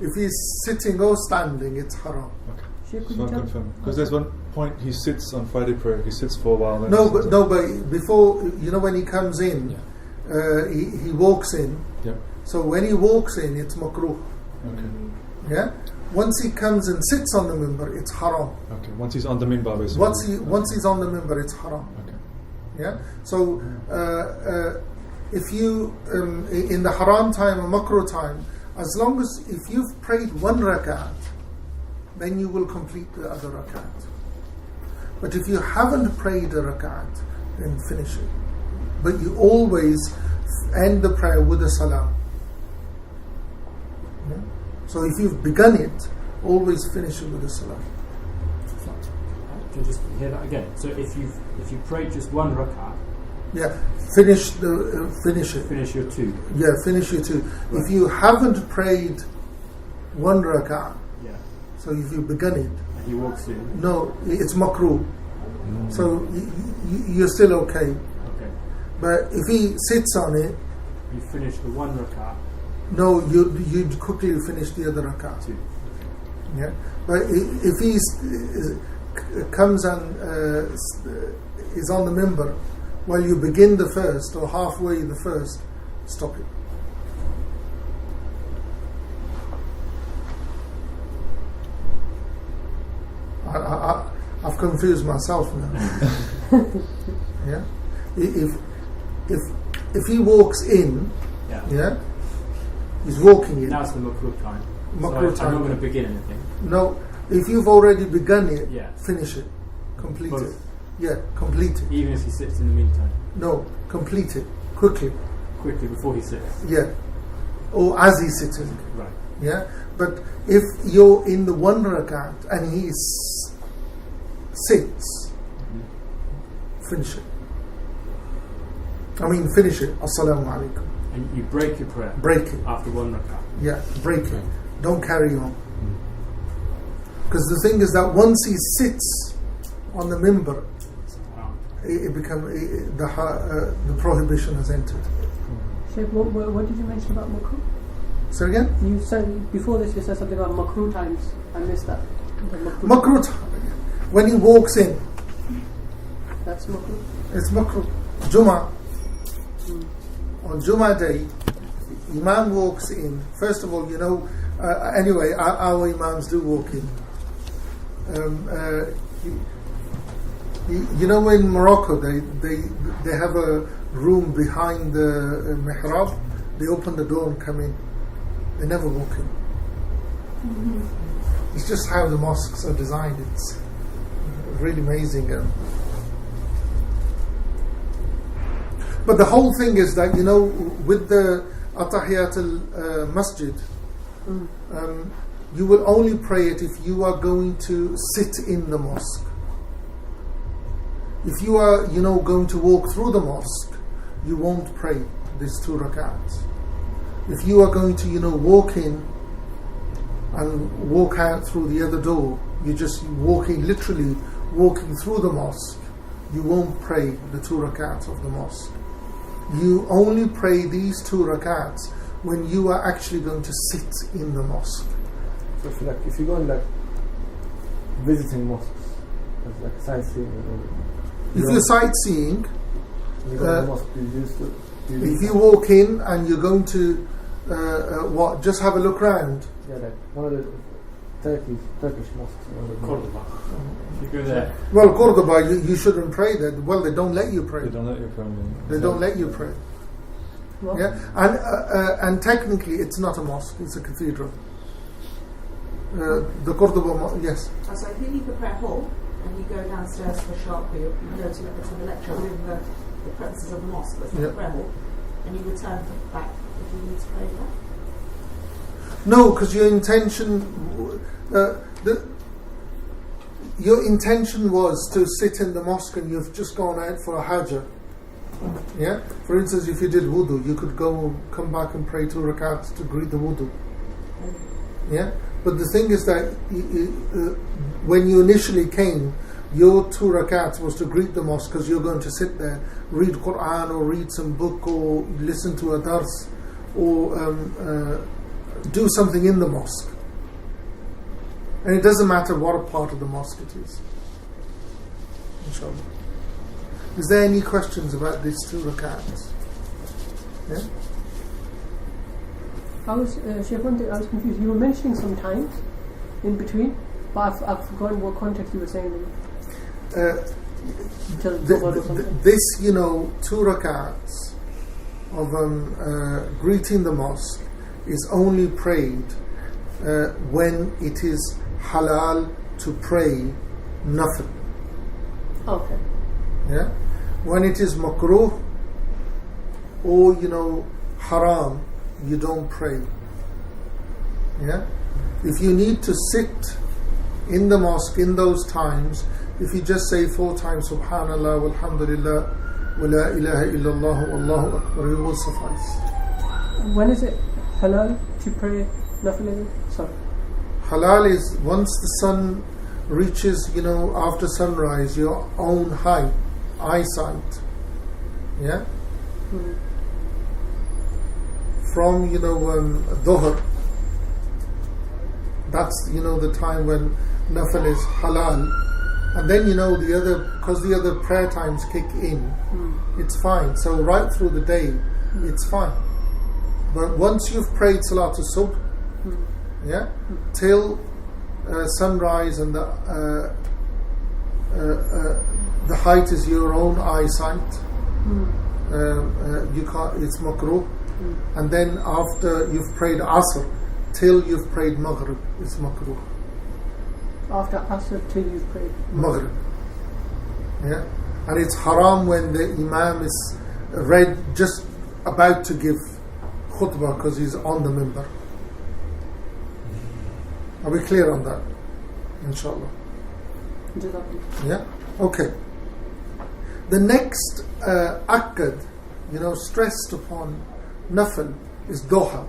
If he's sitting or standing, it's haram. Okay. Sheikh, could So you I'll tell? confirm. Because there's one point, he sits on Friday prayer, he sits for a while. Then No, he sits but before, when he comes in, he walks in. Yeah. So when he walks in, it's makruh. Okay. Yeah. Once he comes and sits on the minbar, it's haram. Okay. Once he's on the minbar, basically. Once he's on the minbar, it's haram. Okay. Yeah. So if you in the haram time or makruh time, as long as if you've prayed one rakat, then you will complete the other rakat. But if you haven't prayed a rakat, then finish it. But you always end the prayer with a salam. Yeah? So if you've begun it, always finish it with a salam. Can you just hear that again? So if you pray just one rakat, yeah, finish it. Finish your two. Yeah, finish your two. Right. If you haven't prayed one rakat, yeah, so if you've begun it, and he walks in, no, it's makruh. So you're still okay. Okay. But if he sits on it, you finish the one rakat. no, you'd quickly finish the other rakat. Two. Yeah, but if he comes and is on the minbar while you begin the first or halfway the first, stop it. I've confused myself now. Yeah, if he walks in, yeah, he's walking in. Now it's the makruh time. Makruh so time. I'm not going to begin anything. No, if you've already begun it, Yeah. finish it, complete Both. it. Yeah, complete it. Even if he sits in the meantime, No, complete it quickly. quickly before he sits. Yeah, or as he's sitting. Right. Yeah, but if you're in the one rakat and he sits, finish it. Finish it. Assalamu alaikum. And you break your prayer. Break it. After one rakat. Yeah, break it. Don't carry on. Because the thing is that once he sits on the minbar, Wow. it becomes the prohibition has entered. Sheikh, what did you mention about makruh? So again, You said before this. You said something about makruh times. I missed that. The makruh. When he walks in, That's makruh. it's makruh. Jummah. On Jummah day, Imam walks in. First of all, anyway, our Imams do walk in. In Morocco, they have a room behind the mihrab. They open the door and come in. They never walk in. It's just how the mosques are designed. It's really amazing. But the whole thing is that, with the Atahiyat al-Masjid, you will only pray it if you are going to sit in the mosque. If you are, going to walk through the mosque, you won't pray these two rakats. If you are going to, walk in and walk out through the other door, you're just literally walking through the mosque, you won't pray the two rakats of the mosque. You only pray these two rakats when you are actually going to sit in the mosque. So if you go on visiting mosques, it's sightseeing. If you're sightseeing, you go to the mosque, if you walk in and you're going to just have a look around. Yeah, like one of the Turkish mosques. Cordoba. You go there. Well, Cordoba, you shouldn't pray there. Well, they don't let you pray. They don't let you pray. They don't let you pray. Well, Yeah, and technically it's not a mosque; it's a cathedral. The Cordoba, yes. So if you leave the prayer hall and you go downstairs to the shop, or you go to the lecture within the premises of the mosque, but it's not Yeah. the prayer hall, and you return back if you need to pray there. No, because your intention was to sit in the mosque and you've just gone out for a hajjah. Yeah? For instance, if you did wudu, you could come back and pray 2 rakats to greet the wudu. Yeah? But the thing is that when you initially came, your 2 rakats was to greet the mosque because you're going to sit there, read Quran or read some book or listen to a dars or do something in the mosque. And it doesn't matter what part of the mosque it is. Inshallah. Is there any questions about these 2 rakats? Yeah? Sheikh, one thing I was confused. You were mentioning some times in between, but I've forgotten what context you were saying. Till Zuhr or something. This, 2 rakats of greeting the mosque is only prayed when it is halal to pray nafil. Okay. Yeah? When it is makruh or haram, you don't pray. Yeah? If you need to sit in the mosque in those times, if you just say 4 times Subhanallah walhamdulillah wa la ilaha illallah wallahu akbar, it will suffice. When is it halal to pray nafil? Sorry. Halal is once the sun reaches, after sunrise, your own eyesight. Yeah? From, dhuhr, that's, the time when nafil is halal. And then, because the other prayer times kick in, it's fine. So right through the day, it's fine. But once you've prayed Salatul Subh, yeah, till sunrise, and the height is your own eyesight, you can't. It's makruh. And then after you've prayed Asr, till you've prayed Maghrib, it's makruh. After Asr till you've prayed Maghrib. Yeah, and it's haram when the Imam is just about to give khutbah because he's on the minbar. Are we clear on that? Inshallah. Yeah? Okay. The next akkad, stressed upon nafil is duha.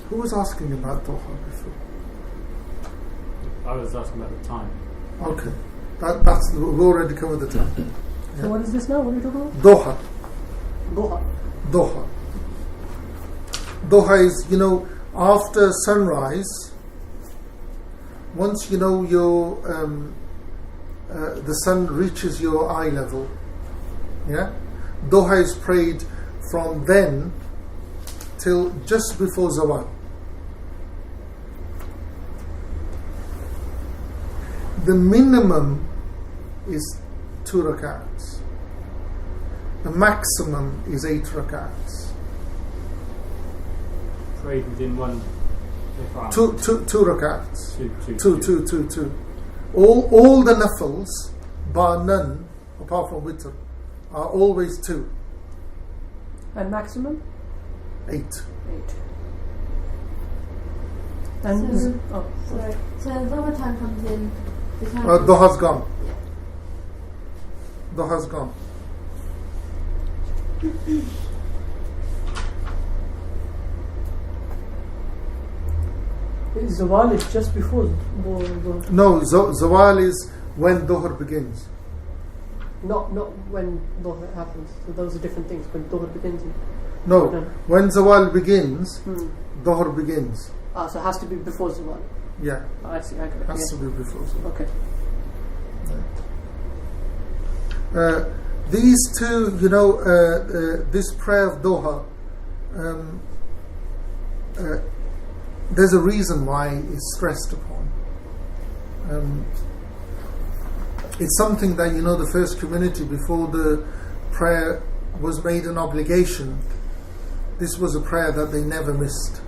Who was asking about duha before? I was asking about the time. Okay. That's we've already covered the time. Yeah. So what is this now? What are you talking about? Duha. Duha. Duha is, after sunrise, once your the sun reaches your eye level, yeah, Duha is prayed from then till just before zawal. The minimum is 2 rak'ats. The maximum is 8 rak'ats. Prayed within one. Two rak'ats. Two. All the nafils, bar none, apart from witr, are always 2. And maximum? 8. And So the Dhuhr time comes in. Duha's gone. Duha's gone. Zawal is just before Dhuhr. No, Zawal is when Dhuhr begins. Not when Dhuhr happens. So those are different things. When Dhuhr begins. No, when Zawal begins, Dhuhr begins. So it has to be before Zawal. Yeah. I see. Okay. Has to be before Zawal. Okay. These two, this prayer of Duha, there's a reason why it's stressed upon. It's something that, the first community, before the prayer was made an obligation, this was a prayer that they never missed.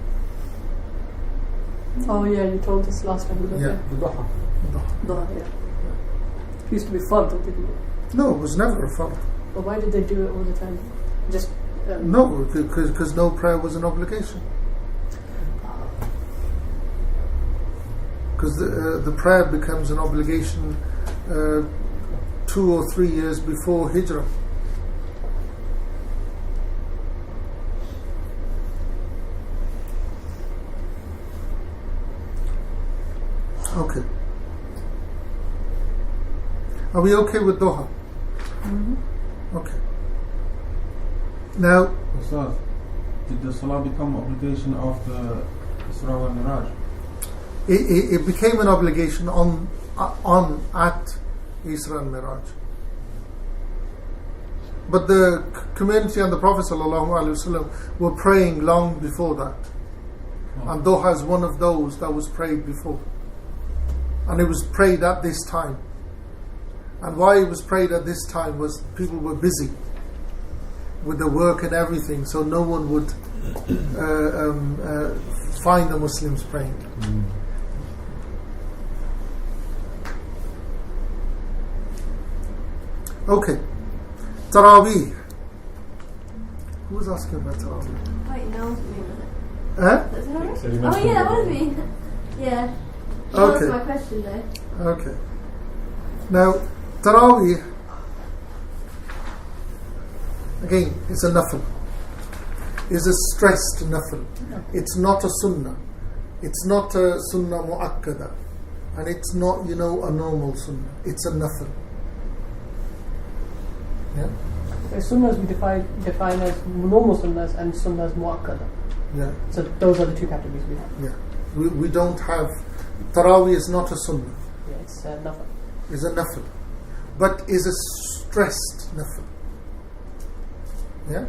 Oh yeah, you told us last time. Yeah. Duha. Dhuhr, yeah. It used to be fard, didn't it? No, it was never a fard. But why did they do it all the time? Just No, because no prayer was an obligation. Because the prayer becomes an obligation 2 or 3 years before Hijrah. Okay. Are we okay with Duha? Okay. Now, Ustadh, did the Salah become obligation after Isra and Miraj? it became an obligation at Isra and Miraj. But the community and the Prophet ﷺ were praying long before that. And Duha is one of those that was prayed before. And it was prayed at this time. And why it was prayed at this time was people were busy. with the work and everything, so no one would find the Muslims praying. Okay, Taraweeh. Who was asking about Taraweeh? Wait, no, was me, was it? Huh? That's all right? So you Oh mentioned yeah, that was me. Yeah. That Okay. was my question though. Okay. Now, Taraweeh, again, it's a nafil. It's a stressed nafil. It's not a sunnah. It's not a sunnah mu'akkada. And it's not, a normal sunnah. It's a nafil. Yeah? The sunnahs we define as normal sunnahs and sunnahs mu'akkada. Yeah. So those are the two categories we have. Yeah. We don't have... Taraweeh is not a sunnah. Yeah, it's nothing. Is a nafil. But is a stressed nafil. Yeah?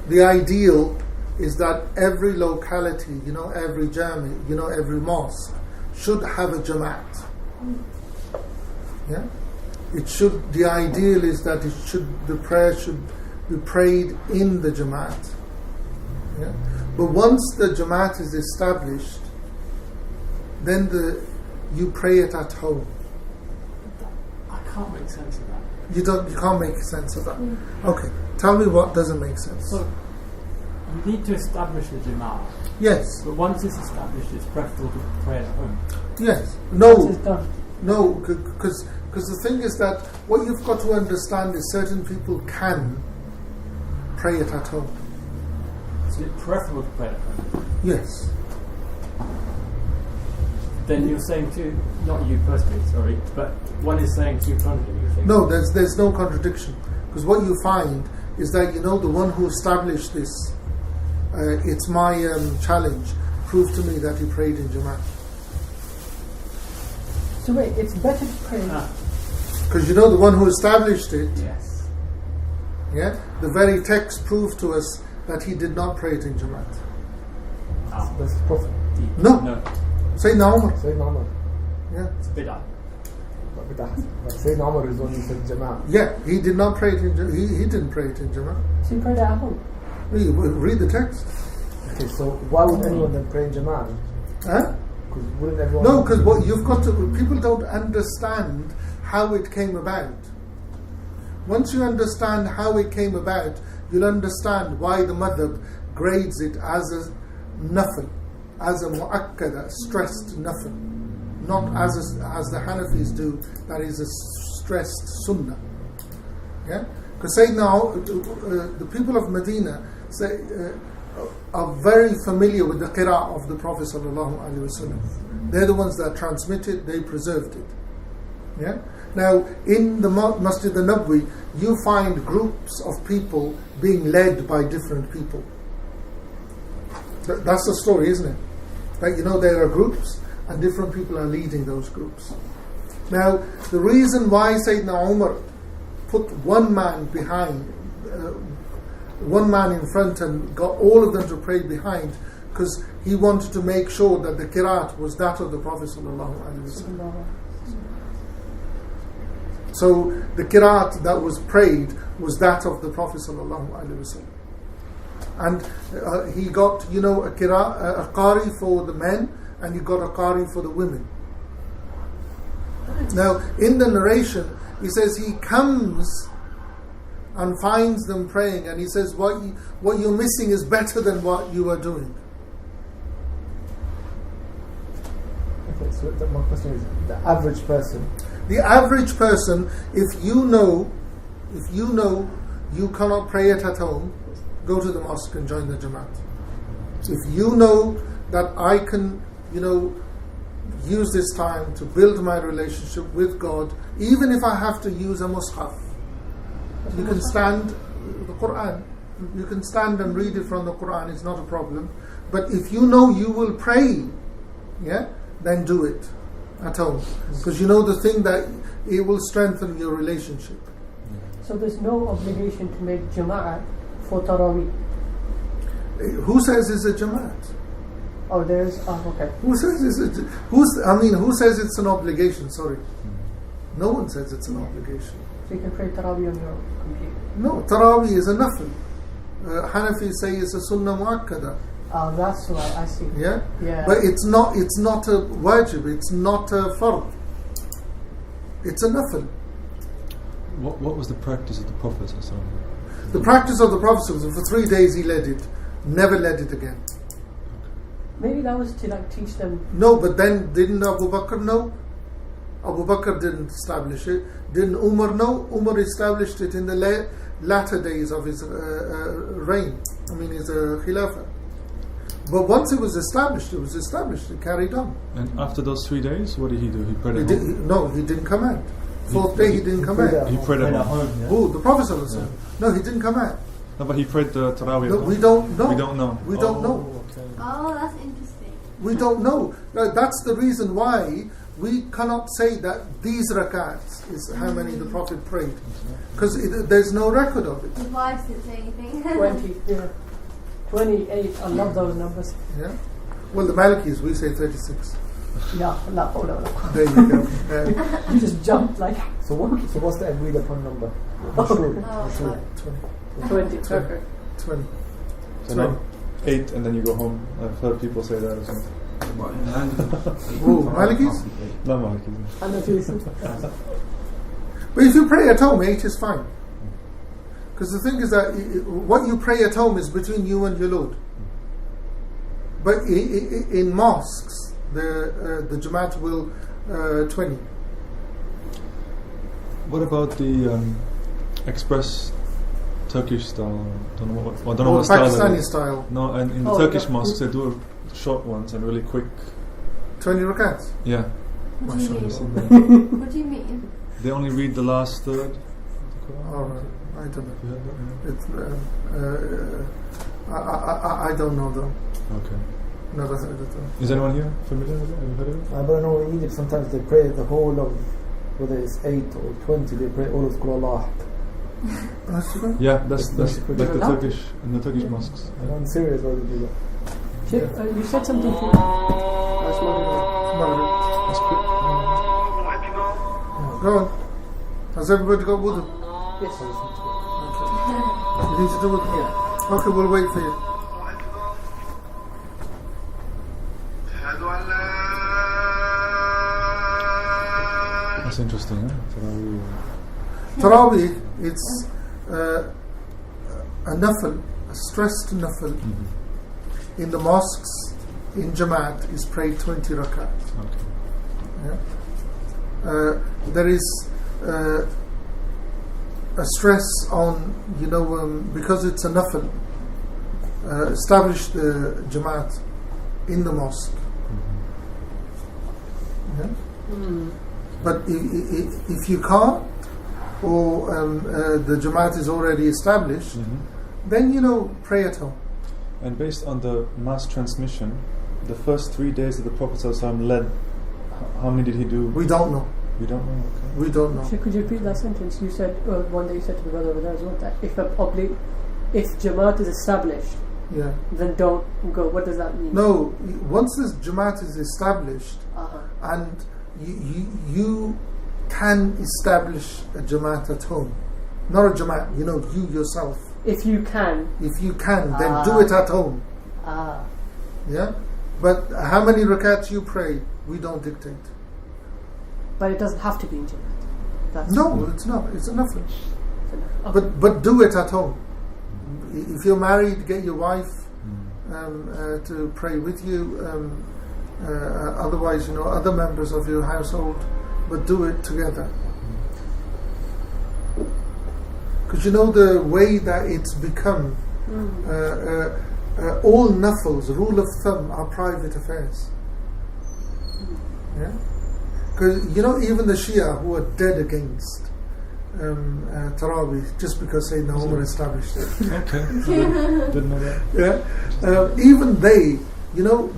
The ideal is that every locality, every jami, every mosque should have a jamaat. Yeah? The ideal is that the prayer should be prayed in the jamaat. Yeah? But once the jamaat is established, then you pray it at home. I can't make sense of that. You can't make sense of that. Okay, tell me what doesn't make sense. So, you need to establish the Jama'ah. Yes. But once it's established, it's preferable to pray at home. Yes. Once it's done. No, because the thing is that what you've got to understand is certain people can pray it at home. So it's preferable to pray at home. Yes. Then you're saying two, not you personally, sorry, but one is saying two contradictory things. No, there's no contradiction. Because what you find is that, the one who established this, it's my challenge, prove to me that he prayed in Jamaat. So wait, it's better to pray. Because the one who established it, Yes. yeah, the very text proved to us that he did not pray it in Jamaat. That's the Prophet. No. Sayyidina Umar. Sayyidina Umar. Yeah. It's bid'ah. But Sayyidina Umar is the one who said Jama'ah. Yeah, he did not pray it in Jamaat. He didn't pray it in Jamaat. So you prayed at home. Read the text. Okay, so why would anyone then pray in Jama'ah? Huh? Because wouldn't everyone... No, because what you've got to... People don't understand how it came about. Once you understand how it came about, you'll understand why the madhab grades it as a nafil, as a mu'akkada, stressed nafil. Not as the Hanafis do, that is a stressed sunnah. Yeah? Because the people of Medina are very familiar with the qira'ah of the Prophet ﷺ. They're the ones that transmitted, they preserved it. Yeah? Now, in the Masjid al-Nabwi, you find groups of people being led by different people. That's the story, isn't it? That, there are groups, and different people are leading those groups. Now, the reason why Sayyidina Umar put one man behind, one man in front and got all of them to pray behind, because he wanted to make sure that the qiraat was that of the Prophet ﷺ. So the qiraat that was prayed was that of the Prophet ﷺ. And he got, a qari for the men, and he got a qari for the women. Now, in the narration, he says he comes and finds them praying, and he says, what you're missing is better than what you are doing. Okay, so my question is, the average person... The average person, if you know you cannot pray it at home, go to the mosque and join the Jamaat. If you know that I can, use this time to build my relationship with God, even if I have to use a mushaf, you can stand the Quran. You can stand and read it from the Quran. It's not a problem. But if you know you will pray, then do it at home, because the thing that it will strengthen your relationship. So there's no obligation to make Jama'ah for Taraweeh. Who says it's a Jamaat? Oh, there's okay. Who says it's an obligation? Sorry, no one says it's an obligation. So you can pray Taraweeh on your computer. No, Taraweeh is a nafil. Hanafi say it's a sunnah muakkada. Oh, that's why, I see. Yeah? Yeah. But it's not a wajib, it's not a fard. It's a nafil. What was the practice of the Prophet? The practice of the Prophet, for 3 days he led it, never led it again. Maybe that was to like teach them. No, but then didn't Abu Bakr know? Abu Bakr didn't establish it. Didn't Umar know? Umar established it in the latter days of his reign. I mean his khilafah. But once it was established, it carried on. And after those 3 days, what did he do? He prayed at home? No, he didn't come out. Fourth day he didn't come out. He prayed at home. Oh, the Prophet ﷺ. No, he didn't come out. No, but he prayed the Taraweeh. No, we don't know. We don't know. We don't know. Okay. Oh, that's interesting. We don't know. That's the reason why we cannot say that these rakats is how many the Prophet prayed. Because there's no record of it. His wife didn't say anything. 20, yeah. 28, I love those numbers. Yeah. Well, the Malikis, we say 36. Yeah, no. There you go. You just jumped like So what's the agreed upon number? Oh, Sure. 20. Okay. 20. So now 8 and then you go home. I've heard people say that as well. Oh, Malikis? No, Maliki. But if you pray at home, 8 is fine. Because the thing is that what you pray at home is between you and your Lord. But in mosques, the Jamaat will 20. What about the express Turkish style? I don't know what style. Pakistani style. No, and in the Turkish mosques they do short ones and really quick. 20 rakats? Yeah. What do you mean? What do you mean? They only read the last third. Alright, I don't know. It's, I don't know though. Okay. Never heard of them. Is anyone here familiar with it? Have you heard of it? But I know in Egypt sometimes they pray the whole of, whether it's 8 or 20, they pray all of Qul Allah. Yeah, that's like the Allah? Turkish in the Turkish mosques. And I'm serious why they do that. You said something to That's That's quick. Go on. Has everybody got wudu? Yes. You need to do it? Yeah. Okay, we'll wait for you. That's interesting, huh? Taraweeh, it's a nafil, a stressed nafil. Mm-hmm. In the mosques, in Jamaat, is prayed 20 rakat. Okay. Yeah. There is a stress on, because it's a nafil, establish the Jamaat in the mosque. Mm-hmm. Yeah? Mm. But if you can't, or the Jamaat is already established, then pray at home. And based on the mass transmission, the first 3 days that the Prophet ﷺ led, how many did he do? We don't know. We don't know. Okay. We don't know. So could you repeat that sentence? You said one day you said to the brother over there as well that if Jamaat is established, Yeah. then don't go. What does that mean? No, once this Jamaat is established, and you can establish a Jamaat at home, not a Jamaat, you yourself. If you can. If you can, then do it at home. Yeah? But how many rakats you pray, we don't dictate. But it doesn't have to be in Jamaat. No, it's not. It's enough. Okay. But do it at home. If you're married, get your wife to pray with you. Otherwise, other members of your household, but do it together. Because the way that it's become, all nafils, rule of thumb, are private affairs. Yeah? Because, even the Shia who are dead against Taraweeh, just because Sayyidina Umar established it. Okay. Didn't know that. Yeah. Even they,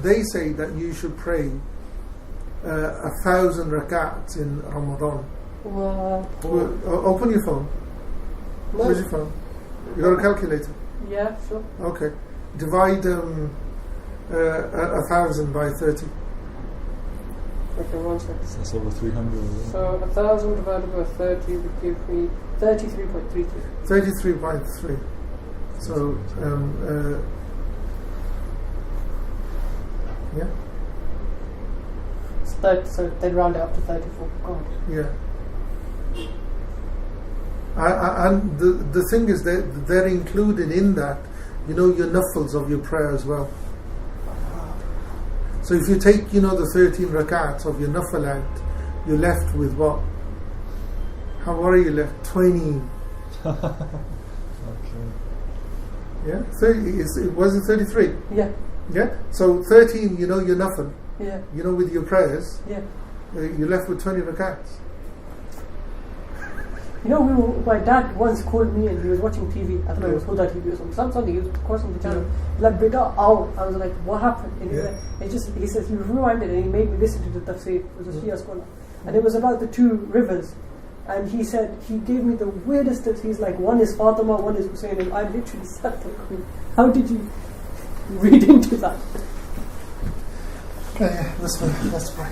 they say that you should pray 1,000 rakats in Ramadan. Wow. Open your phone. No. Where's your phone? You got a calculator? Yeah, sure. Okay. Divide 1,000 by 30. Okay, 1 second. So that's over 300. So 1,000 divided by 30 would give me 33.33. 33.3. So, yeah, So they'd round it up to 34. God. yeah. And the thing is that they're included in that, your naffals of your prayer as well. So if you take, the 13 rakats of your naffal out, you're left with what? What are you left? 20. Okay. Yeah? 30, was it 33? Yeah. Yeah? So 13, your naffal, Yeah. with your prayers, Yeah. you're left with 20 rakats. My dad once called me and he was watching TV. I thought it was Huda TV or something. He was crossing the channel. He's like, "Beta, ow." I was like, "What happened?" And he says he rewinded and he made me listen to the tafsir. It was a Shia scholar. And it was about the two rivers. And he said, he gave me the weirdest tips. He's like, one is Fatima, one is Hussein. And I literally sat there going, how did you read into that? Okay, let's pray.